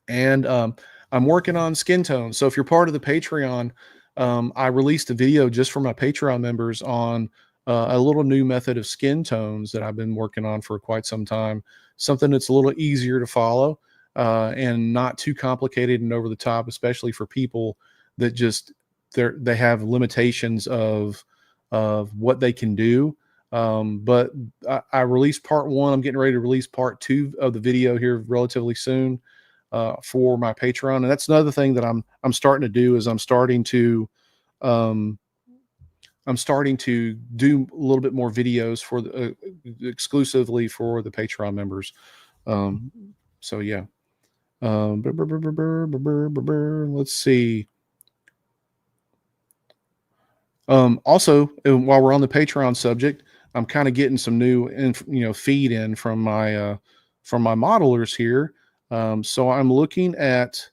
I'm working on skin tone. So if you're part of the Patreon, I released a video just for my Patreon members on a little new method of skin tones that I've been working on for quite some time. Something that's a little easier to follow and not too complicated and over the top, especially for people that just they have limitations of what they can do. But I released part one. I'm getting ready to release part two of the video here relatively soon for my Patreon. And that's another thing that I'm starting to do is I'm starting to do a little bit more videos for the exclusively for the Patreon members. So yeah. Let's see. Also, while we're on the Patreon subject, I'm kind of getting some new, feed in from my modelers here. So I'm looking at.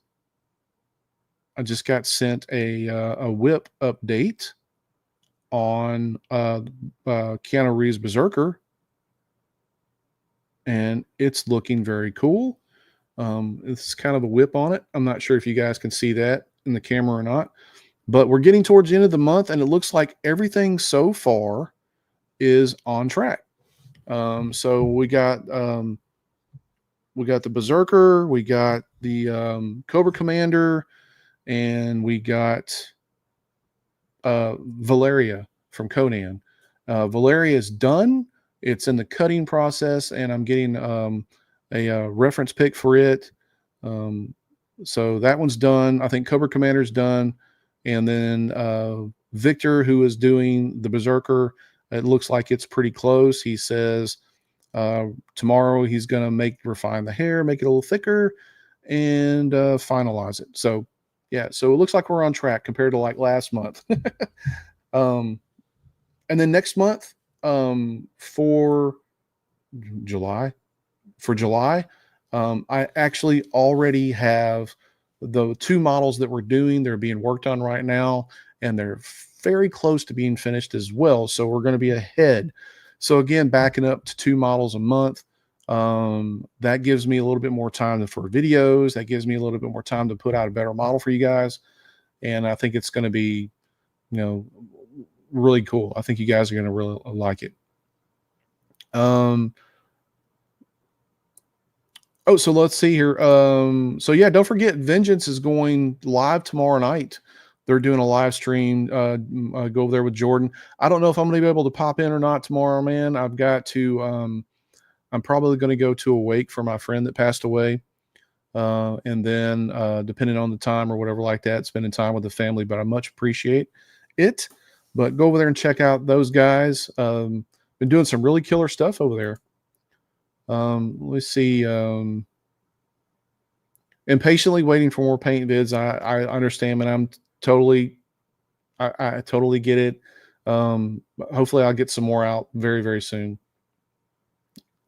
I just got sent a whip update on Keanu Reeves Berserker, and it's looking very cool. It's kind of a whip on it. I'm not sure if you guys can see that in the camera or not. But we're getting towards the end of the month, and it looks like everything so far is on track. So we got the Berserker, we got the Cobra Commander, and we got Valeria from Conan. Valeria is done. It's in the cutting process, and I'm getting a reference pick for it. So that one's done. I think Cobra Commander's done. And then Victor, who is doing the Berserker, it looks like it's pretty close. He says tomorrow he's going to refine the hair, make it a little thicker, and finalize it. So, yeah, so it looks like we're on track compared to like last month. And then next month for July, I actually already have the two models that we're doing. They're being worked on right now, and they're very close to being finished as well. So we're going to be ahead. So again, backing up to 2 models a month, that gives me a little bit more time for videos. That gives me a little bit more time to put out a better model for you guys. And I think it's going to be, you know, really cool. I think you guys are going to really like it. Oh, so let's see here. So yeah, don't forget, Vengeance is going live tomorrow night. They're doing a live stream. Go over there with Jordan. I don't know if I'm going to be able to pop in or not tomorrow, man. I've got to. I'm probably going to go to a wake for my friend that passed away, and then depending on the time or whatever like that, spending time with the family. But I much appreciate it. But go over there and check out those guys. Been doing some really killer stuff over there. Let's see. Impatiently waiting for more paint vids. I understand, and I'm totally, I totally get it. Hopefully I'll get some more out very, very soon.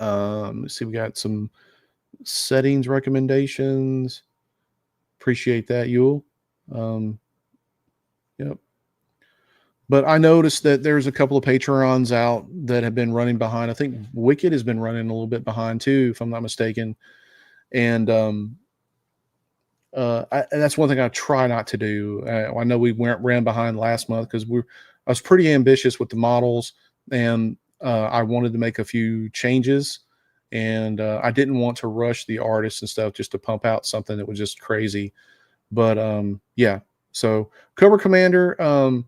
Let's see. We got some settings recommendations. Appreciate that, Yule. Yep. But I noticed that there's a couple of Patreons out that have been running behind. I think Wicked has been running a little bit behind too, if I'm not mistaken. And and that's one thing I try not to do. I know we ran behind last month because I was pretty ambitious with the models, and I wanted to make a few changes, and I didn't want to rush the artists and stuff just to pump out something that was just crazy. But yeah, so Cobra Commander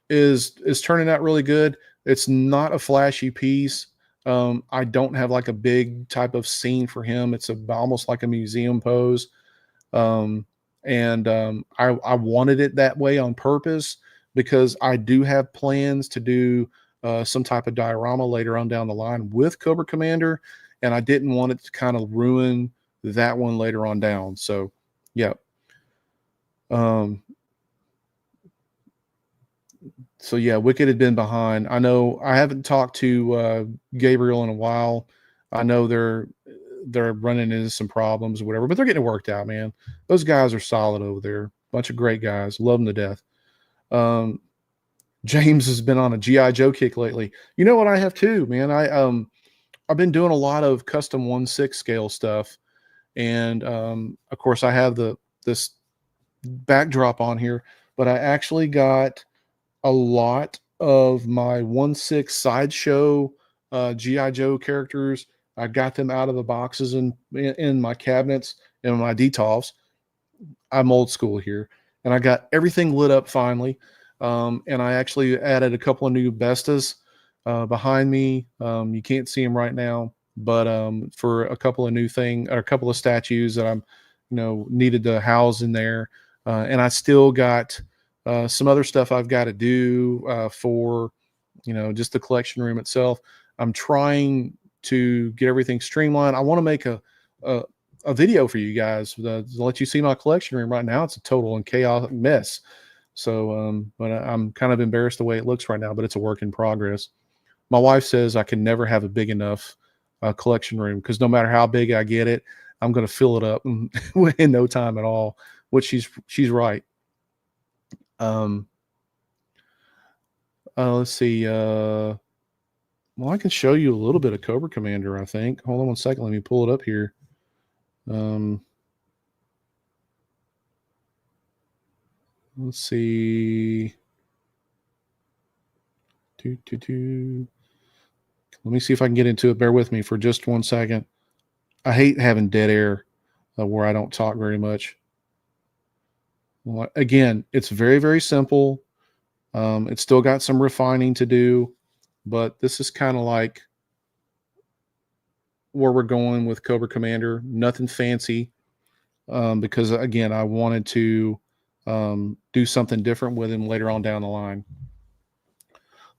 is turning out really good. It's not a flashy piece. I don't have like a big type of scene for him. It's almost like a museum pose. I wanted it that way on purpose because I do have plans to do some type of diorama later on down the line with Cobra Commander, and I didn't want it to kind of ruin that one later on down. So, yeah. So yeah, Wicked had been behind. I know I haven't talked to Gabriel in a while. I know they're running into some problems or whatever, but they're getting it worked out, man. Those guys are solid over there. Bunch of great guys. Love them to death. James has been on a GI Joe kick lately. You know what I have too, man. I've been doing a lot of custom 1/6 scale stuff, and of course I have this backdrop on here, but I actually got a lot of my 1/6 sideshow GI Joe characters. I got them out of the boxes in my cabinets and my detolfs. I'm old school here, and I got everything lit up finally. And I actually added a couple of new Bestas behind me. You can't see them right now, but for a couple of a couple of statues that I'm, needed to house in there. And I still got some other stuff I've got to do for, just the collection room itself. I'm trying to get everything streamlined. I want to make a video for you guys to let you see my collection room. Right now it's a total and chaotic mess. So, but I'm kind of embarrassed the way it looks right now, but it's a work in progress. My wife says I can never have a big enough collection room because no matter how big I get it, I'm going to fill it up in no time at all, which she's right. Let's see. Well, I can show you a little bit of Cobra Commander, I think. Hold on one second. Let me pull it up here. Let's see. Let me see if I can get into it. Bear with me for just 1 second. I hate having dead air where I don't talk very much. Well, again, it's very, very simple. It's still got some refining to do, but this is kind of like where we're going with Cobra Commander. Nothing fancy, because again, I wanted to do something different with him later on down the line.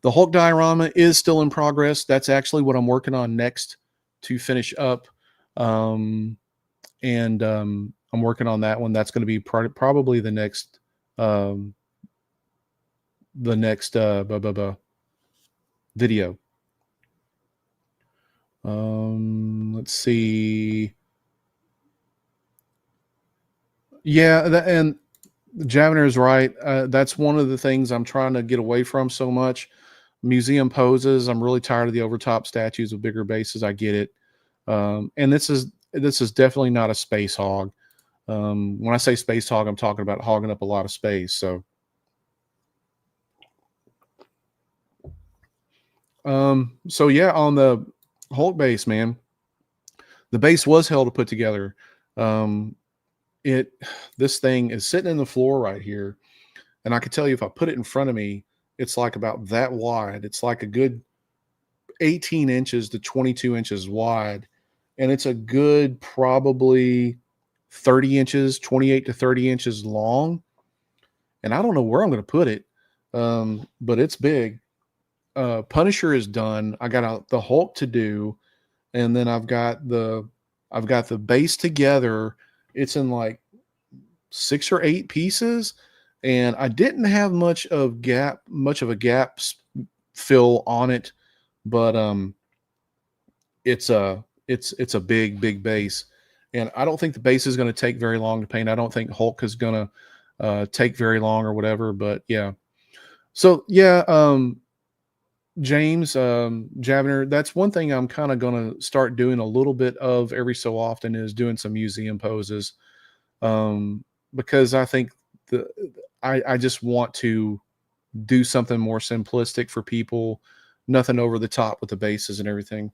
The Hulk diorama is still in progress. That's actually what I'm working on next to finish up. I'm working on that one. That's going to be probably the next video. Let's see. Yeah, and Javner is right. That's one of the things I'm trying to get away from so much. museum poses. I'm really tired of the overtop statues with bigger bases. I get it. And this is definitely not a space hog. When I say space hog, I'm talking about hogging up a lot of space. So yeah, on the Hulk base, man, the base was hell to put together. Um, this thing is sitting in the floor right here, and I can tell you if I put it in front of me, it's like about that wide. It's like a good 18 inches to 22 inches wide, and it's a good probably 30 inches, 28 to 30 inches long. And I don't know where I'm going to put it, but it's big. Punisher is done. I got the Hulk to do, and then I've got the base together. It's in like 6 or 8 pieces, and I didn't have much of a gap fill on it, but it's a big base, and I don't think the base is going to take very long to paint. I don't think Hulk is going to take very long or whatever, but yeah. So yeah, James, Javner, that's one thing I'm kind of going to start doing a little bit of every so often is doing some museum poses. Because I think I just want to do something more simplistic for people, nothing over the top with the bases and everything.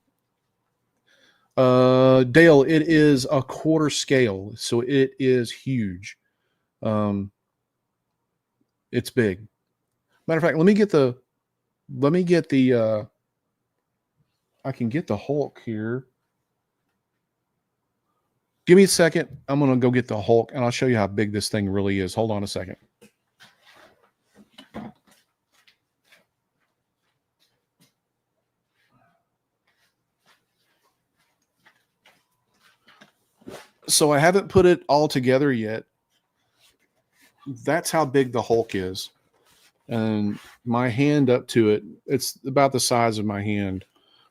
Dale, it is a quarter scale, so it is huge. It's big. Matter of fact, let me get the I can get the Hulk here. Give me a second. I'm going to go get the Hulk, and I'll show you how big this thing really is. Hold on a second. So I haven't put it all together yet. That's how big the Hulk is. And my hand up to it, it's about the size of my hand.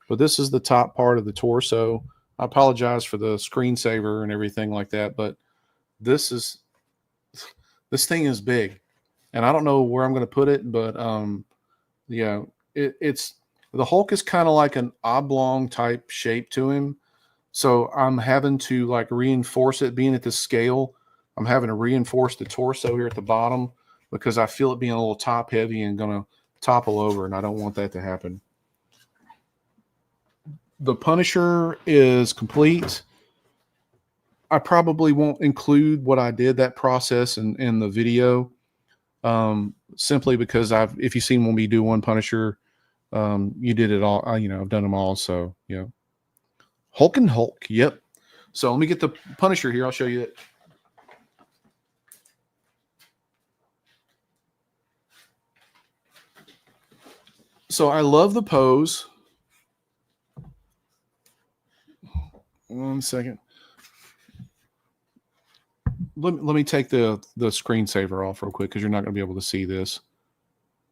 But this is the top part of the torso. I apologize for the screensaver and everything like that, but this thing is big. And I don't know where I'm going to put it, but yeah, it's the Hulk is kind of like an oblong type shape to him. So I'm having to like reinforce it being at the scale. I'm having to reinforce the torso here at the bottom because I feel it being a little top heavy and going to topple over, and I don't want that to happen. The Punisher is complete. I probably won't include what I did that process in the video, simply because if you've seen when we do one Punisher, you did it all. I've done them all. So yeah, Hulk and Hulk. Yep. So let me get the Punisher here. I'll show you it. So I love the pose. One second. Let me take the screensaver off real quick because you're not going to be able to see this.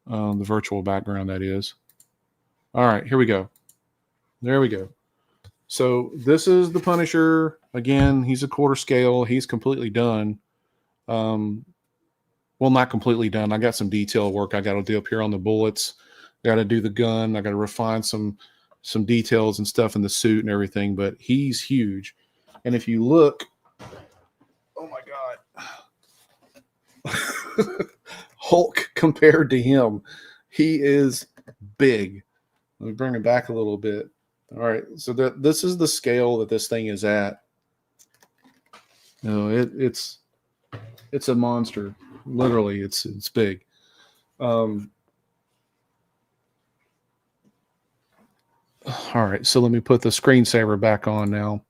The virtual background, that is. All right, here we go. There we go. So this is the Punisher. Again, he's a quarter scale. He's completely done. Well, not completely done. I got some detail work I got to do up here on the bullets. Got to do the gun. I got to refine some details and stuff in the suit and everything. But he's huge. And if you look, oh my God, Hulk compared to him, he is big. Let me bring it back a little bit. All right, so this is the scale that this thing is at. It's a monster. Literally, it's big. All right, so let me put the screensaver back on now,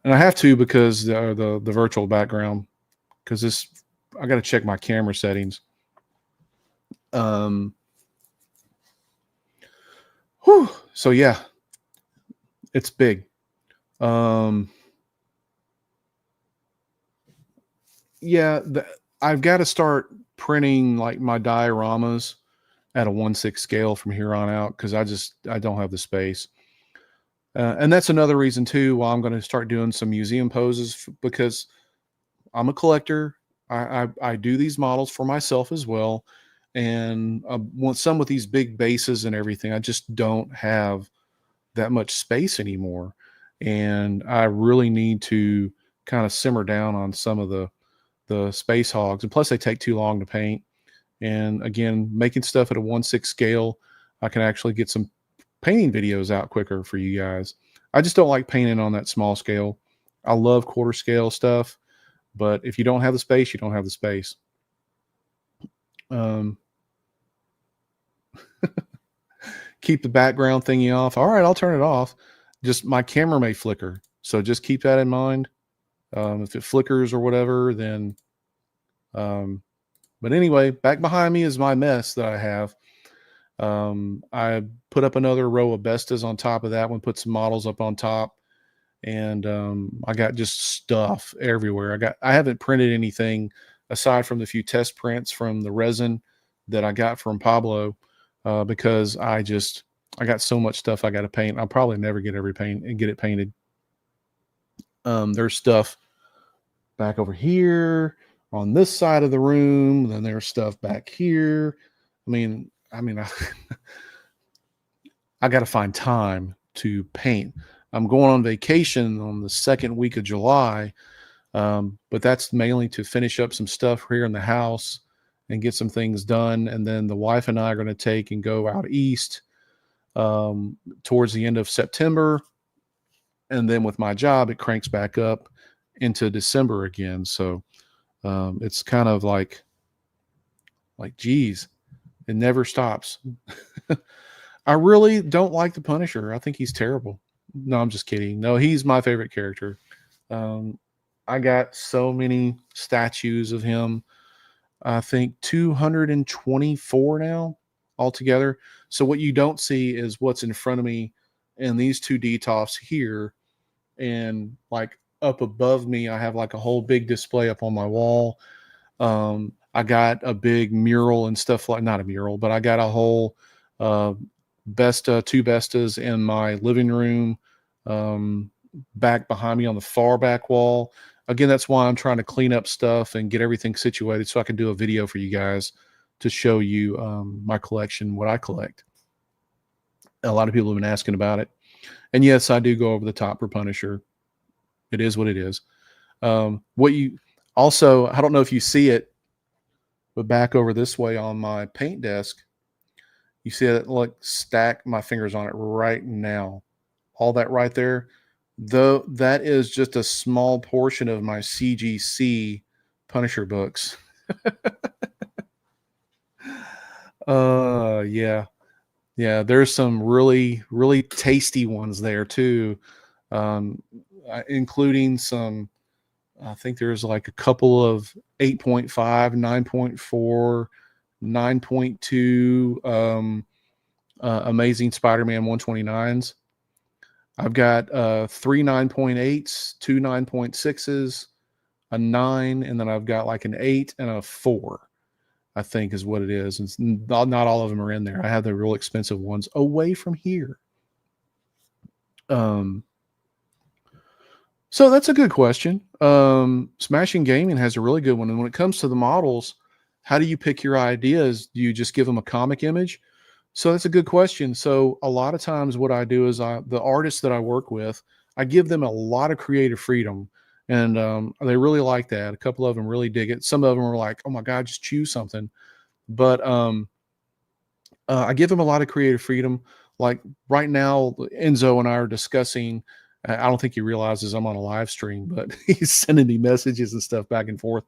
and I have to because the virtual background, because I got to check my camera settings. So yeah, it's big. Yeah, I've got to start printing like my dioramas at a 1/6 scale from here on out because I don't have the space. And that's another reason too why I'm going to start doing some museum poses because I'm a collector. I do these models for myself as well, And want some with these big bases and everything. I just don't have that much space anymore. And I really need to kind of simmer down on some of the space hogs. And plus they take too long to paint. And again, making stuff at a 1/6 scale, I can actually get some painting videos out quicker for you guys. I just don't like painting on that small scale. I love quarter scale stuff, but if you don't have the space, you don't have the space. Um, keep the background thingy off. All right, I'll turn it off. Just my camera may flicker, so just keep that in mind. If it flickers or whatever, then. But anyway, back behind me is my mess that I have. I put up another row of Bestas on top of that one, put some models up on top, and I got just stuff everywhere. I haven't printed anything aside from the few test prints from the resin that I got from Pablo, because I got so much stuff I got to paint. I'll probably never get it painted. There's stuff back over here on this side of the room. Then there's stuff back here. I mean, I got to find time to paint. I'm going on vacation on the second week of July, but that's mainly to finish up some stuff here in the house and get some things done. And then the wife and I are going to take and go out east towards the end of September. And then with my job, it cranks back up into December again. So it's kind of like, geez, it never stops. I really don't like the Punisher. I think he's terrible. No, I'm just kidding. No, he's my favorite character. I got so many statues of him. I think 224 now altogether. So what you don't see is what's in front of me and these two detofs here. And like up above me, I have like a whole big display up on my wall. I got a big mural and stuff not a mural, but I got a whole two Bestas in my living room, back behind me on the far back wall. Again, that's why I'm trying to clean up stuff and get everything situated so I can do a video for you guys to show you my collection, what I collect. A lot of people have been asking about it. And yes, I do go over the top for Punisher. It is what it is. I don't know if you see it, but back over this way on my paint desk, you see it stack my fingers on it right now. All that right there, though, that is just a small portion of my CGC Punisher books. Yeah. Yeah, there's some really, really tasty ones there too, including some. I think there's like a couple of 8.5, 9.4, 9.2 Amazing Spider-Man 129s. I've got 3 9.8s, 2 9.6s, a 9, and then I've got like an 8 and a 4. I think is what it is. And not all of them are in there. I have the real expensive ones away from here. So that's a good question. Smashing Gaming has a really good one. And when it comes to the models, how do you pick your ideas? Do you just give them a comic image? So that's a good question. So a lot of times what I do is the artists that I work with, I give them a lot of creative freedom. And they really like that. A couple of them really dig it. Some of them are like, oh my God, just choose something. But I give them a lot of creative freedom. Like right now, Enzo and I are discussing, I don't think he realizes I'm on a live stream, but he's sending me messages and stuff back and forth.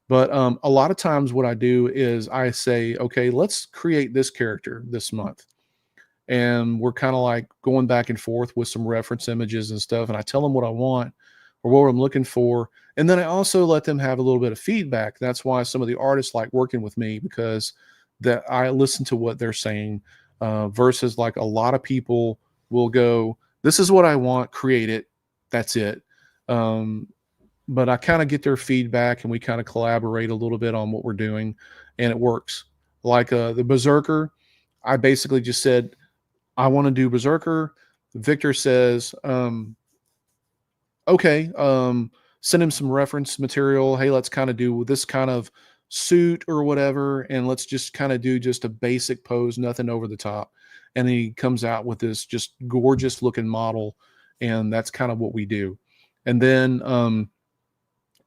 But a lot of times what I do is I say, okay, let's create this character this month. And we're kind of like going back and forth with some reference images and stuff. And I tell them what I want or what I'm looking for. And then I also let them have a little bit of feedback. That's why some of the artists like working with me, because that I listen to what they're saying, versus like a lot of people will go, this is what I want, create it. That's it. But I kind of get their feedback and we kind of collaborate a little bit on what we're doing, and it works. Like the Berserker, I basically just said, I want to do Berserker. Victor says, okay, send him some reference material. Hey, let's kind of do this kind of suit or whatever, and let's just kind of do just a basic pose, nothing over the top. And he comes out with this just gorgeous looking model, and that's kind of what we do. And then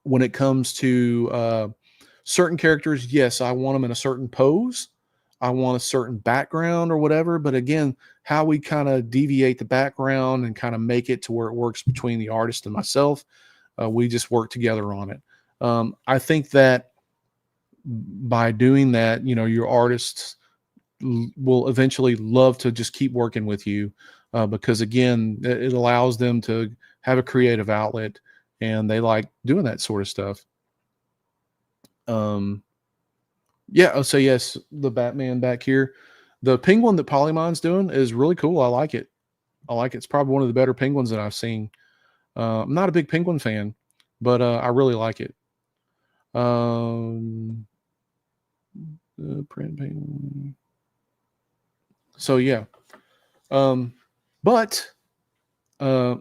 when it comes to certain characters, yes, I want them in a certain pose. I want a certain background or whatever. But again, how we kind of deviate the background and kind of make it to where it works between the artist and myself, we just work together on it. I think that by doing that, your artists will eventually love to just keep working with you, because again, it allows them to have a creative outlet, and they like doing that sort of stuff. Yeah, I'll say yes. The Batman back here, the penguin that Polymon's doing is really cool. I like it. I like it. It's probably one of the better penguins that I've seen. I'm not a big penguin fan, but I really like it. Print penguin. So yeah, but I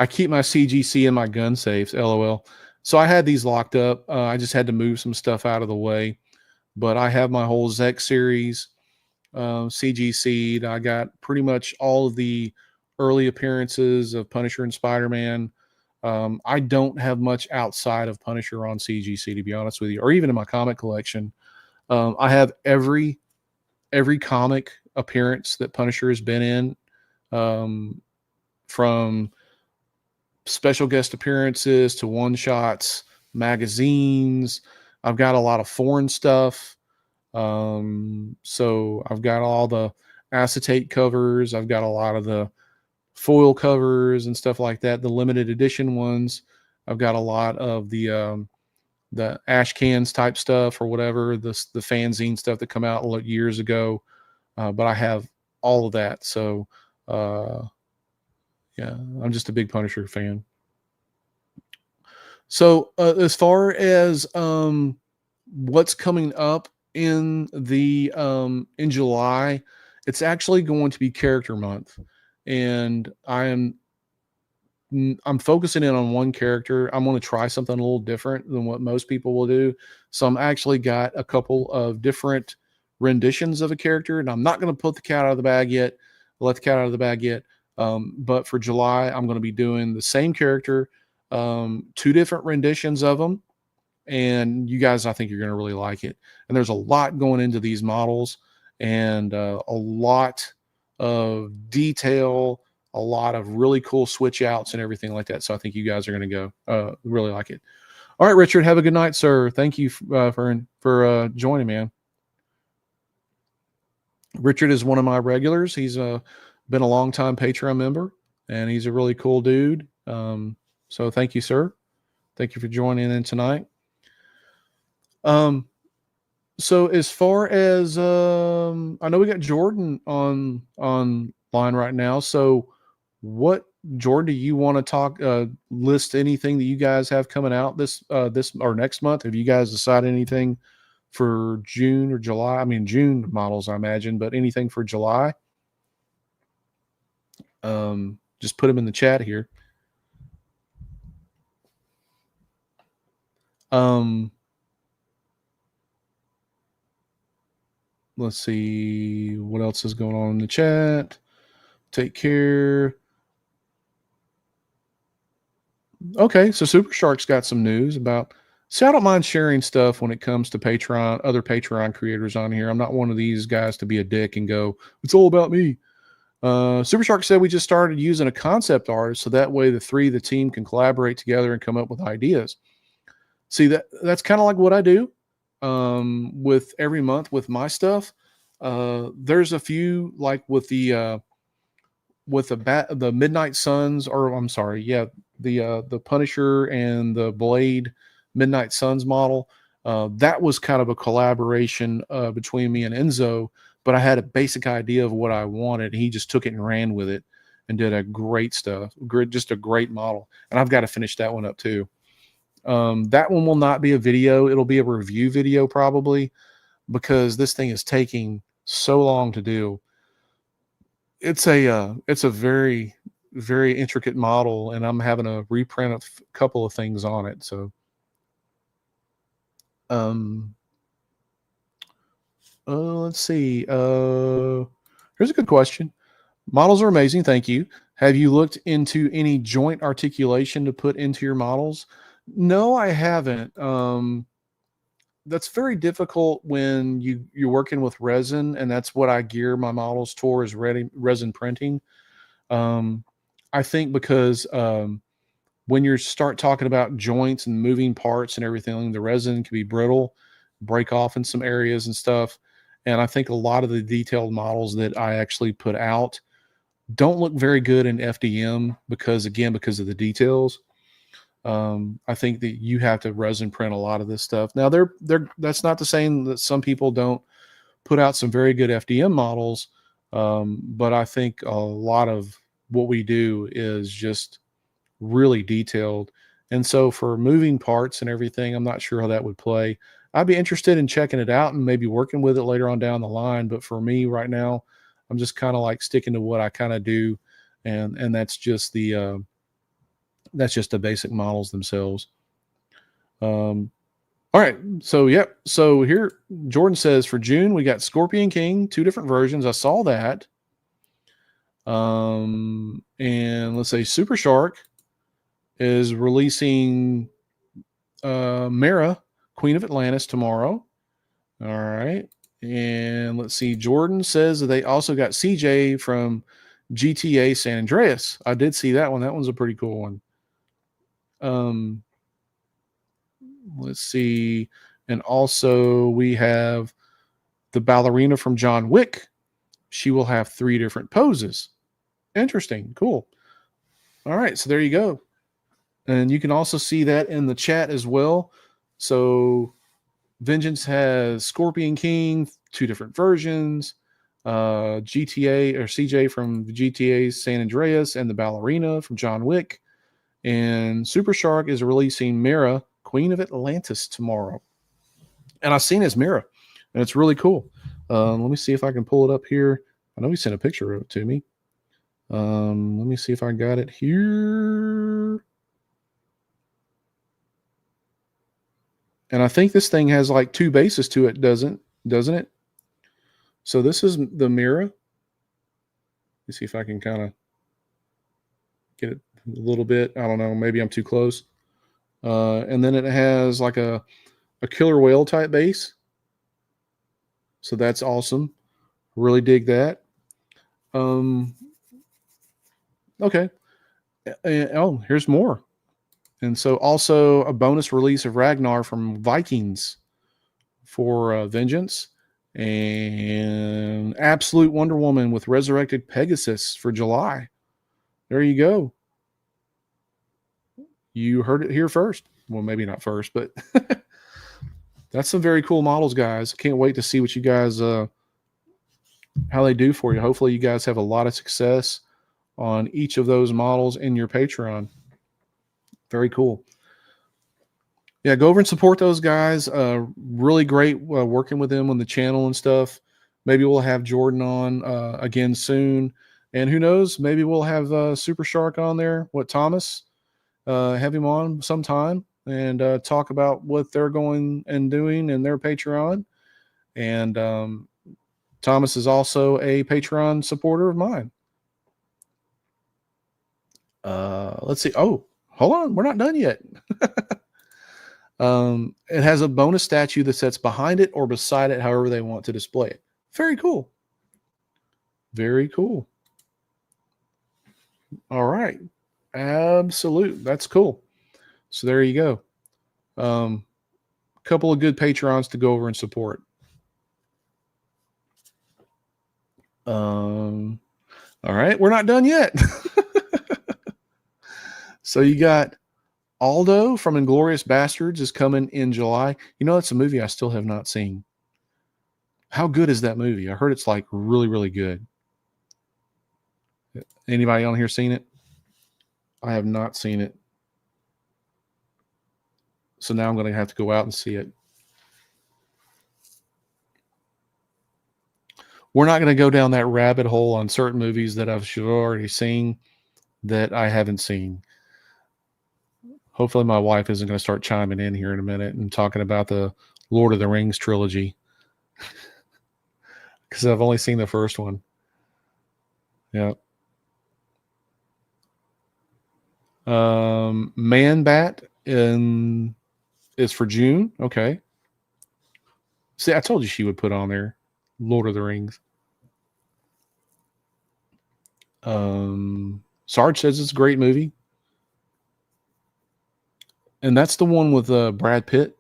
keep my CGC in my gun safes. LOL. So I had these locked up. I just had to move some stuff out of the way, but I have my whole Zek series CGC'd. I got pretty much all of the early appearances of Punisher and Spider-Man. I don't have much outside of Punisher on CGC, to be honest with you, or even in my comic collection. I have every comic appearance that Punisher has been in, from special guest appearances to one-shots, magazines. I've got a lot of foreign stuff. So I've got all the acetate covers. I've got a lot of the foil covers and stuff like that, the limited edition ones. I've got a lot of the ash cans type stuff or whatever, the fanzine stuff that come out years ago. But I have all of that. So, yeah, I'm just a big Punisher fan. So, as far as what's coming up in July, it's actually going to be Character Month, and I'm focusing in on one character. I'm going to try something a little different than what most people will do. So I'm actually got a couple of different renditions of a character, and I'm not going to put the cat out of the bag yet. Let the cat out of the bag yet. But for July, I'm going to be doing the same character, two different renditions of them. And you guys, I think you're going to really like it. And there's a lot going into these models, and a lot of detail, a lot of really cool switch outs and everything like that. So I think you guys are going to go really like it. All right, Richard, have a good night, sir. Thank you for joining, man. Richard is one of my regulars. He's been a long time Patreon member, and he's a really cool dude. So thank you, sir. Thank you for joining in tonight. So as far as I know, we got Jordan on line right now. So what, Jordan, do you want to talk, list anything that you guys have coming out this or next month? Have you guys decided anything for June or July? I mean, June models, I imagine, but anything for July? Just put them in the chat here. Let's see what else is going on in the chat. Take care. Okay, so Super Shark's got some news about. See, I don't mind sharing stuff when it comes to Patreon, other Patreon creators on here. I'm not one of these guys to be a dick and go, it's all about me. Super Shark said we just started using a concept artist, so that way the team can collaborate together and come up with ideas. See, that's kind of like what I do with every month with my stuff. There's a few, like with the Midnight Suns, or I'm sorry, yeah, the Punisher and the Blade Midnight Suns model. That was kind of a collaboration between me and Enzo, but I had a basic idea of what I wanted. He just took it and ran with it and did a great stuff. Just a great model. And I've got to finish that one up too. That one will not be a video. It'll be a review video probably, because this thing is taking so long to do. It's a very, very intricate model, and I'm having to reprint a couple of things on it. So Um, let's see. Here's a good question. Models are amazing. Thank you. Have you looked into any joint articulation to put into your models? No, I haven't. That's very difficult when you're working with resin, and that's what I gear my models toward is resin printing. Um, I think because when you start talking about joints and moving parts and everything, the resin can be brittle, break off in some areas and stuff. And I think a lot of the detailed models that I actually put out don't look very good in FDM because, again, because of the details. I think that you have to resin print a lot of this stuff. Now, that's not to say that some people don't put out some very good FDM models, but I think a lot of what we do is just really detailed. And so for moving parts and everything, I'm not sure how that would play. I'd be interested in checking it out and maybe working with it later on down the line. But for me right now, I'm just kind of like sticking to what I kind of do. And that's just the basic models themselves. All right. So, yep. So here, Jordan says for June, we got Scorpion King, 2 different versions. I saw that. And let's say Super Shark is releasing Mara, Queen of Atlantis, tomorrow. All right. And let's see. Jordan says that they also got CJ from GTA San Andreas. I did see that one. That one's a pretty cool one. Let's see. And also we have the ballerina from John Wick. She will have 3 different poses. Interesting. Cool. All right. So there you go. And you can also see that in the chat as well. So Vengeance has Scorpion King, 2 different versions. GTA or CJ from GTA San Andreas and the ballerina from John Wick. And Super Shark is releasing Mira, Queen of Atlantis, tomorrow. And I've seen his Mira, and it's really cool. Let me see if I can pull it up here. I know he sent a picture of it to me. Let me see if I got it here. And I think this thing has like 2 bases to it, doesn't it? So this is the Mira. Let me see if I can kind of get it a little bit. I don't know. Maybe I'm too close. And then it has like a killer whale type base. So that's awesome. Really dig that. Okay. Oh, here's more. And so also a bonus release of Ragnar from Vikings for Vengeance, and Absolute Wonder Woman with Resurrected Pegasus for July. There you go. You heard it here first. Well, maybe not first, but that's some very cool models, guys. Can't wait to see what you guys, how they do for you. Hopefully you guys have a lot of success on each of those models in your Patreon. Very cool. Yeah, go over and support those guys. Really great working with them on the channel and stuff. Maybe we'll have Jordan on again soon. And who knows, maybe we'll have Super Shark on there. Thomas? Have him on sometime and talk about what they're going and doing in their Patreon. And Thomas is also a Patreon supporter of mine. Let's see. Oh, hold on. We're not done yet. It has a bonus statue that sits behind it or beside it, however they want to display it. Very cool. Very cool. All right. Absolute. That's cool. So there you go. Couple of good Patrons to go over and support. All right. We're not done yet. So you got Aldo from Inglourious Bastards is coming in July. You know, that's a movie I still have not seen. How good is that movie? I heard it's like really, really good. Anybody on here seen it? I have not seen it. So now I'm going to have to go out and see it. We're not going to go down that rabbit hole on certain movies that I've already seen that I haven't seen. Hopefully my wife isn't going to start chiming in here in a minute and talking about the Lord of the Rings trilogy because I've only seen the first one. Yeah. Man Bat is for June. Okay. See, I told you she would put on there Lord of the Rings. Sarge says it's a great movie. And that's the one with Brad Pitt.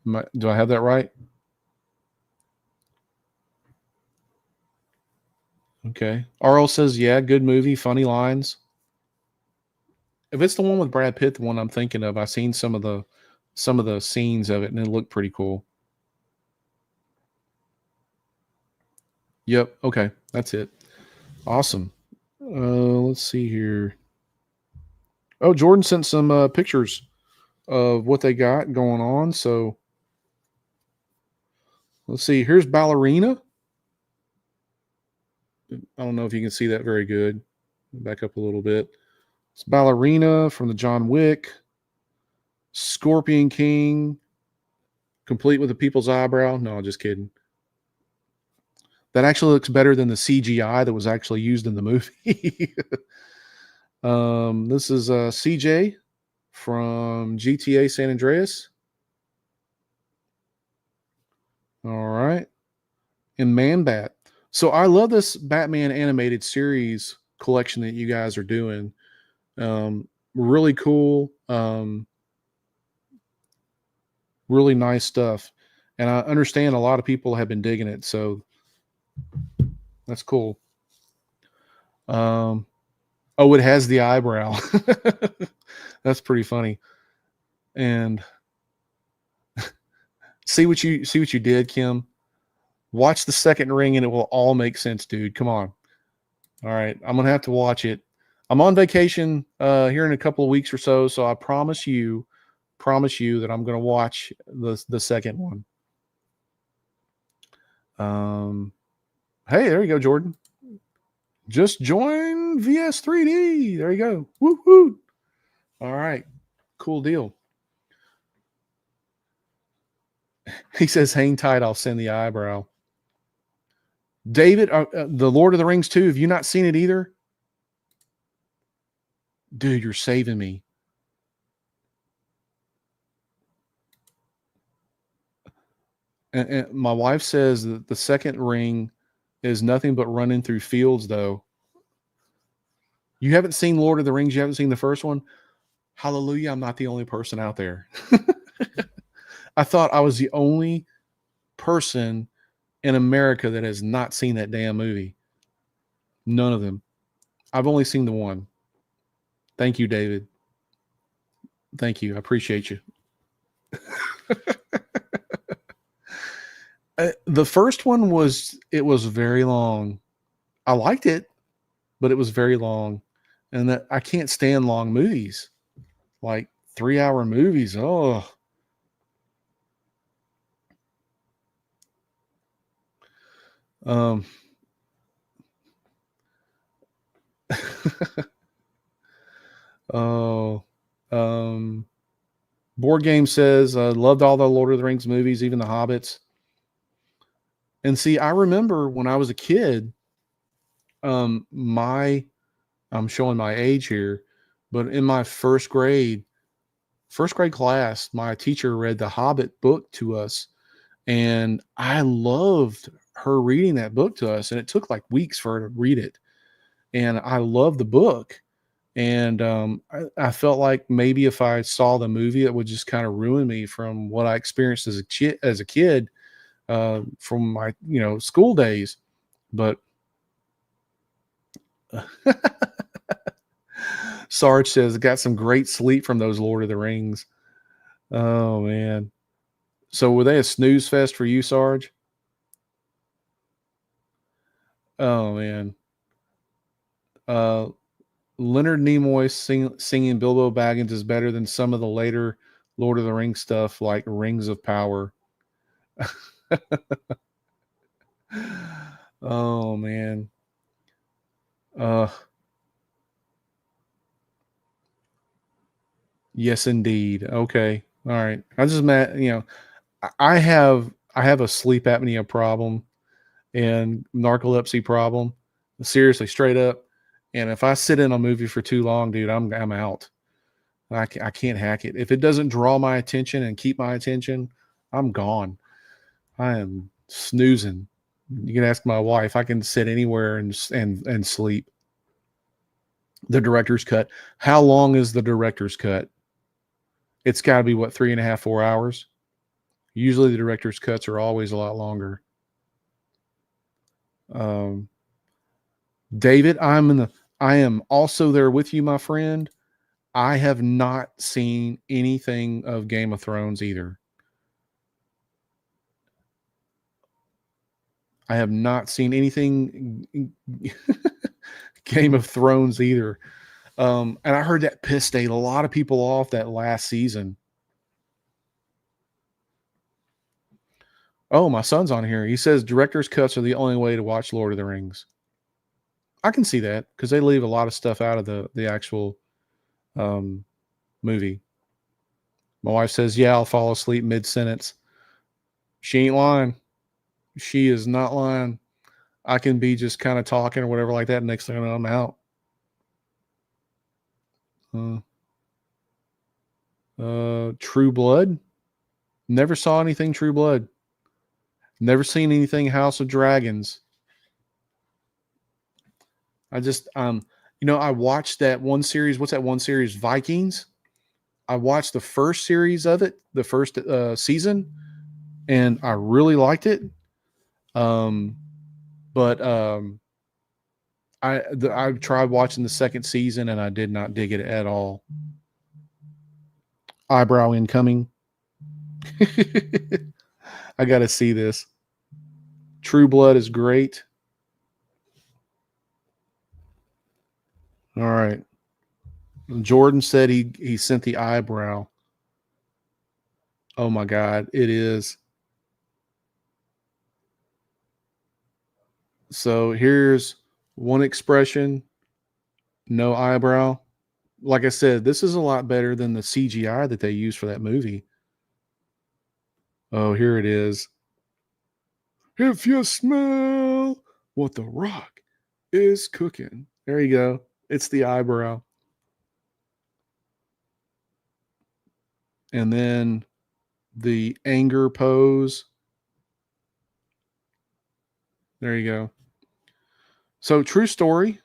Do I have that right? Okay. RL says, yeah, good movie, funny lines. If it's the one with Brad Pitt, the one I'm thinking of, I've seen some of the scenes of it, and it looked pretty cool. Yep. Okay, that's it. Awesome. Let's see here. Oh, Jordan sent some pictures of what they got going on. So let's see. Here's Ballerina. I don't know if you can see that very good. Back up a little bit. It's Ballerina from the John Wick. Scorpion King, complete with a people's eyebrow. No, just kidding. That actually looks better than the CGI that was actually used in the movie. This is CJ from GTA San Andreas. All right. And Man Bat. So I love this Batman animated series collection that you guys are doing. Really cool. Really nice stuff. And I understand a lot of people have been digging it. So that's cool. Oh, it has the eyebrow. That's pretty funny. And see what you did, Kim. Watch the second ring and it will all make sense, dude. Come on. All right. I'm gonna have to watch it. I'm on vacation here in a couple of weeks or so, so I promise you that I'm gonna watch the second one. Hey, there you go, Jordan. Just join VS3D. There you go. Woo woo. All right. Cool deal. He says, hang tight. I'll send the eyebrow. David, the Lord of the Rings 2. Have you not seen it either? Dude, you're saving me. And my wife says that the second ring is nothing but running through fields, though. You haven't seen Lord of the Rings? You haven't seen the first one? Hallelujah, I'm not the only person out there. I thought I was the only person in America that has not seen that damn movie. None of them. I've only seen the one. Thank you, David. Thank you. I appreciate you. The first one was very long. I liked it, but it was very long. And that I can't stand long movies. Like 3-hour movies. Oh. Oh. Board Game says, loved all the Lord of the Rings movies, even the Hobbits. And see, I remember when I was a kid, I'm showing my age here, but in my first grade class, my teacher read the Hobbit book to us, and I loved her reading that book to us. And it took like weeks for her to read it, and I loved the book. And I felt like maybe if I saw the movie, it would just kind of ruin me from what I experienced as a kid from my school days. But Sarge says got some great sleep from those Lord of the Rings. Oh man. So were they a snooze fest for you, Sarge? Oh man. Leonard Nimoy singing Bilbo Baggins is better than some of the later Lord of the Rings stuff like Rings of Power. Oh man. Yes, indeed. Okay. All right. I just met, I have a sleep apnea problem and narcolepsy problem. Seriously, straight up. And if I sit in a movie for too long, dude, I'm out. I can't hack it. If it doesn't draw my attention and keep my attention, I'm gone. I am snoozing. You can ask my wife. I can sit anywhere and sleep. The director's cut. How long is the director's cut? It's got to be what, 3.5, 4 hours. Usually the director's cuts are always a lot longer. Um, David, I am also there with you, my friend. I have not seen anything of Game of Thrones either. I have not seen anything Game of Thrones either. And I heard that pissed a lot of people off that last season. Oh, my son's on here. He says director's cuts are the only way to watch Lord of the Rings. I can see that because they leave a lot of stuff out of the actual movie. My wife says, "Yeah, I'll fall asleep mid sentence." She ain't lying. She is not lying. I can be just kind of talking or whatever like that. Next thing I know, I'm out. True Blood. Never saw anything True Blood. Never seen anything House of Dragons. I just I watched that one series. What's that one series? Vikings. I watched the first series of it, the first season, and I really liked it. But I tried watching the second season and I did not dig it at all. Eyebrow incoming. I got to see this. True Blood is great. All right. Jordan said he sent the eyebrow. Oh my God, it is. So here's one expression, no eyebrow. Like I said, this is a lot better than the CGI that they used for that movie. Oh, here it is. If you smell what the Rock is cooking. There you go. It's the eyebrow. And then the anger pose. There you go. So, true story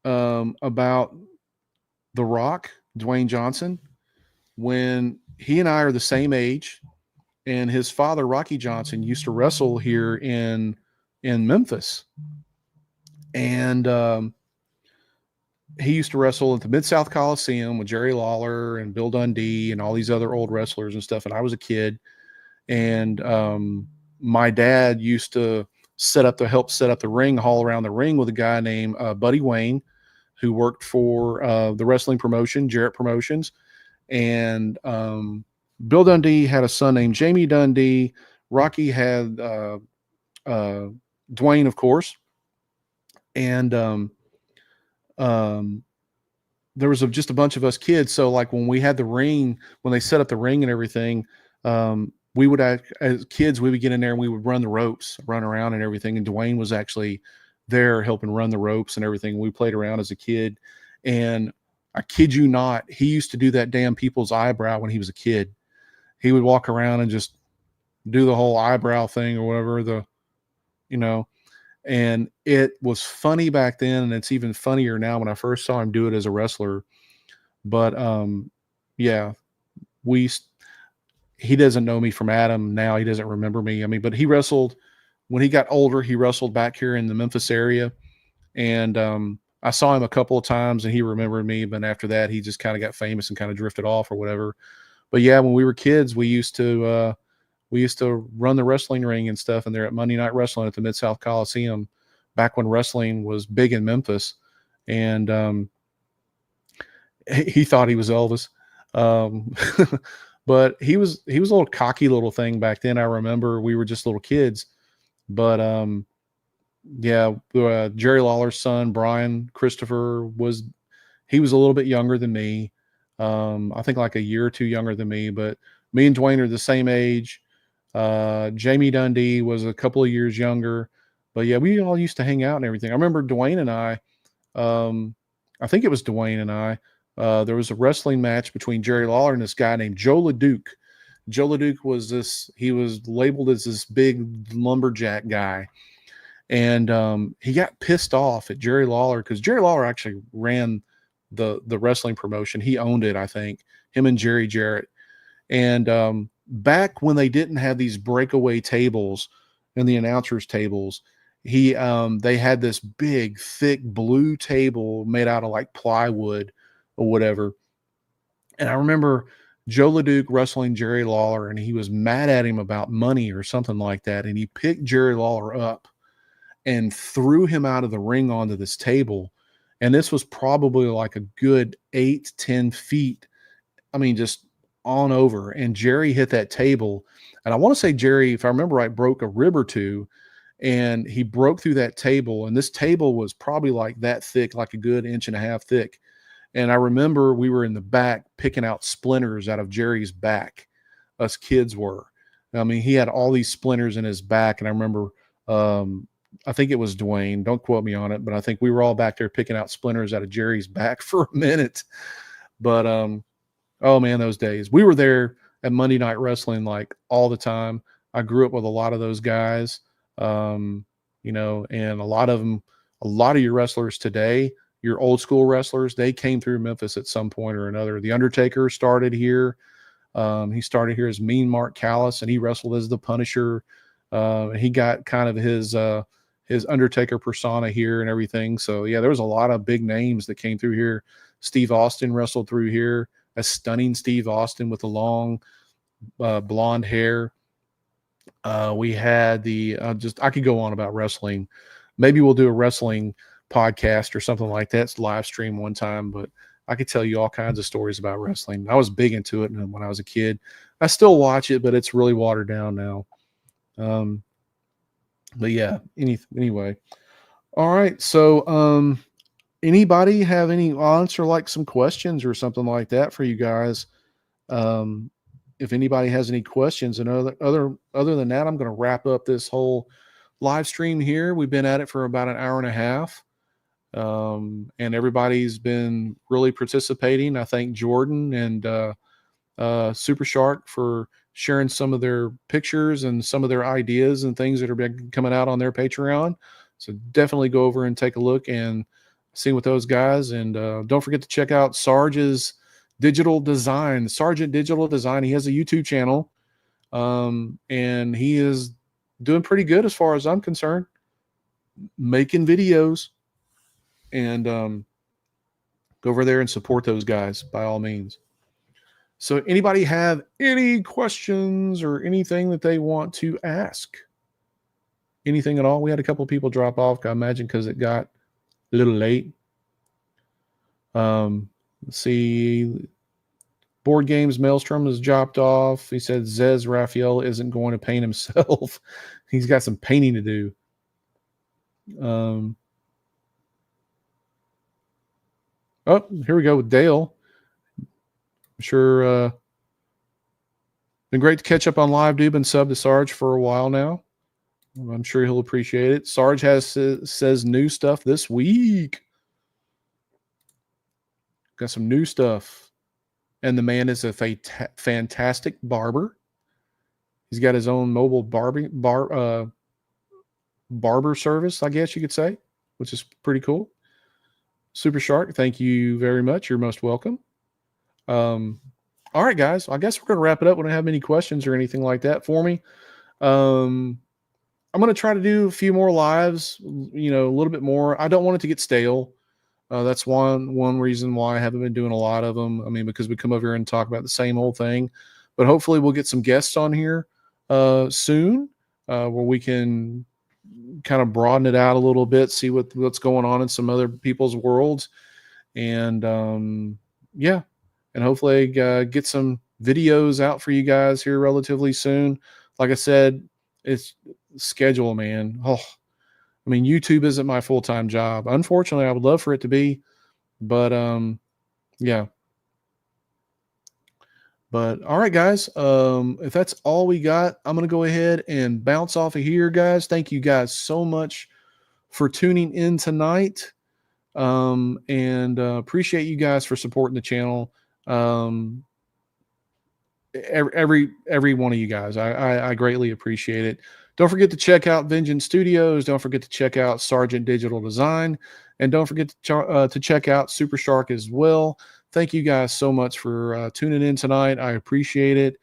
about The Rock, Dwayne Johnson. When he and I are the same age, and his father, Rocky Johnson, used to wrestle here in Memphis. And he used to wrestle at the Mid-South Coliseum with Jerry Lawler and Bill Dundee and all these other old wrestlers and stuff. And I was a kid. And my dad used to help set up the ring, haul around the ring with a guy named Buddy Wayne, who worked for the wrestling promotion, Jarrett Promotions. And Bill Dundee had a son named Jamie Dundee. Rocky had Dwayne, of course. And there was just a bunch of us kids. So like when we had the ring, when they set up the ring and everything, we would, as kids, we would get in there and we would run the ropes, run around and everything. And Dwayne was actually there helping run the ropes and everything. We played around as a kid. And I kid you not, he used to do that damn people's eyebrow when he was a kid. He would walk around and just do the whole eyebrow thing or whatever, and it was funny back then. And it's even funnier now when I first saw him do it as a wrestler. But yeah, he doesn't know me from Adam now. He doesn't remember me. I mean, but he wrestled when he got older. He wrestled back here in the Memphis area. And I saw him a couple of times and he remembered me. But after that, he just kind of got famous and kind of drifted off or whatever. But yeah, when we were kids, we used to run the wrestling ring and stuff. And they're at Monday Night Wrestling at the Mid-South Coliseum back when wrestling was big in Memphis. And he thought he was Elvis. But he was a little cocky little thing back then. I remember we were just little kids. But yeah, Jerry Lawler's son, Brian Christopher, he was a little bit younger than me. I think like a year or two younger than me, but me and Dwayne are the same age. Jamie Dundee was a couple of years younger, but yeah, we all used to hang out and everything. I remember Dwayne and um, I think it was Dwayne and there was a wrestling match between Jerry Lawler and this guy named Joe LeDuc. Joe LeDuc he was labeled as this big lumberjack guy. And he got pissed off at Jerry Lawler because Jerry Lawler actually ran the wrestling promotion. He owned it, I think, him and Jerry Jarrett. And back when they didn't have these breakaway tables and the announcers tables, they had this big, thick blue table made out of like plywood or whatever. And I remember Joe LeDuc wrestling Jerry Lawler, and he was mad at him about money or something like that. And he picked Jerry Lawler up and threw him out of the ring onto this table. And this was probably like a good 8-10 feet. I mean, just on over. And Jerry hit that table. And I want to say Jerry, if I remember right, broke a rib or two. And he broke through that table. And this table was probably like that thick, like a good 1.5 inches thick. And I remember we were in the back picking out splinters out of Jerry's back. Us kids were. I mean, he had all these splinters in his back. And I remember, I think it was Dwayne. Don't quote me on it, but I think we were all back there picking out splinters out of Jerry's back for a minute. But oh man, those days. We were there at Monday Night Wrestling like all the time. I grew up with a lot of those guys. And a lot of your wrestlers today, your old school wrestlers, they came through Memphis at some point or another. The Undertaker started here. He started here as Mean Mark Callis, and he wrestled as the Punisher. He got kind of his Undertaker persona here and everything. So yeah, there was a lot of big names that came through here. Steve Austin wrestled through here, a stunning Steve Austin with the long blonde hair. We had I could go on about wrestling. Maybe we'll do a wrestling podcast or something like that. It's live stream one time, but I could tell you all kinds of stories about wrestling. I was big into it when I was a kid. I still watch it, but it's really watered down now. But yeah, anyway. All right. So, anybody have any answer like some questions or something like that for you guys? If anybody has any questions, and other than that, I'm going to wrap up this whole live stream here. We've been at it for about an hour and a half. And everybody's been really participating. I thank Jordan and Super Shark for sharing some of their pictures and some of their ideas and things that are been coming out on their Patreon. So definitely go over and take a look and see with those guys. And don't forget to check out Sarge's digital design, Sergeant Digital Design. He has a YouTube channel, and he is doing pretty good as far as I'm concerned, making videos. And go over there and support those guys by all means. So anybody have any questions or anything that they want to ask? Anything at all? We had a couple of people drop off, I imagine, because it got a little late. Let's see. Board Games Maelstrom has dropped off. He said Zez Raphael isn't going to paint himself. He's got some painting to do. Oh, here we go with Dale. I'm sure been great to catch up on live, dude. Been sub to Sarge for a while now. I'm sure he'll appreciate it. Sarge says new stuff this week. Got some new stuff. And the man is a fantastic barber. He's got his own mobile barber service, I guess you could say, which is pretty cool. Super Shark, thank you very much. You're most welcome. All right, guys. I guess we're going to wrap it up. We don't have any questions or anything like that for me. I'm going to try to do a few more lives, a little bit more. I don't want it to get stale. That's one reason why I haven't been doing a lot of them. I mean, because we come over here and talk about the same old thing. But hopefully we'll get some guests on here soon where we can kind of broaden it out a little bit, see what's going on in some other people's worlds. And yeah, and hopefully get some videos out for you guys here relatively soon. Like I said, it's schedule, man. Oh, I mean, YouTube isn't my full-time job. Unfortunately, I would love for it to be, but yeah. But all right, guys. If that's all we got, I'm gonna go ahead and bounce off of here, guys. Thank you guys so much for tuning in tonight. And appreciate you guys for supporting the channel. Um, every one of you guys, I greatly appreciate it. Don't forget to check out Vengeance Studios. Don't forget to check out Sergeant Digital Design, and don't forget to check out Super Shark as well. Thank you guys so much for tuning in tonight. I appreciate it.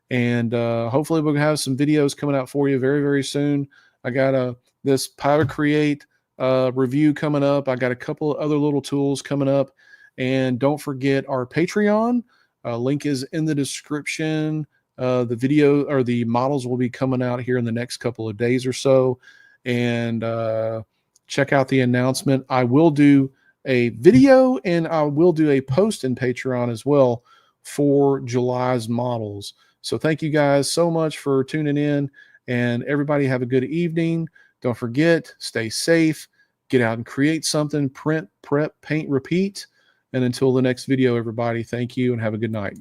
And hopefully we'll have some videos coming out for you very, very soon. I got this Powder Create review coming up. I got a couple of other little tools coming up. And don't forget our Patreon. Link is in the description. The video or the models will be coming out here in the next couple of days or so. And check out the announcement. I will do a video and I will do a post in Patreon as well for July's models. So thank you guys so much for tuning in, and everybody have a good evening. Don't forget, stay safe, get out and create something, print, prep, paint, repeat. And until the next video, everybody, thank you and have a good night.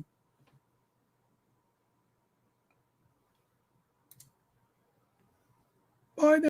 Bye now.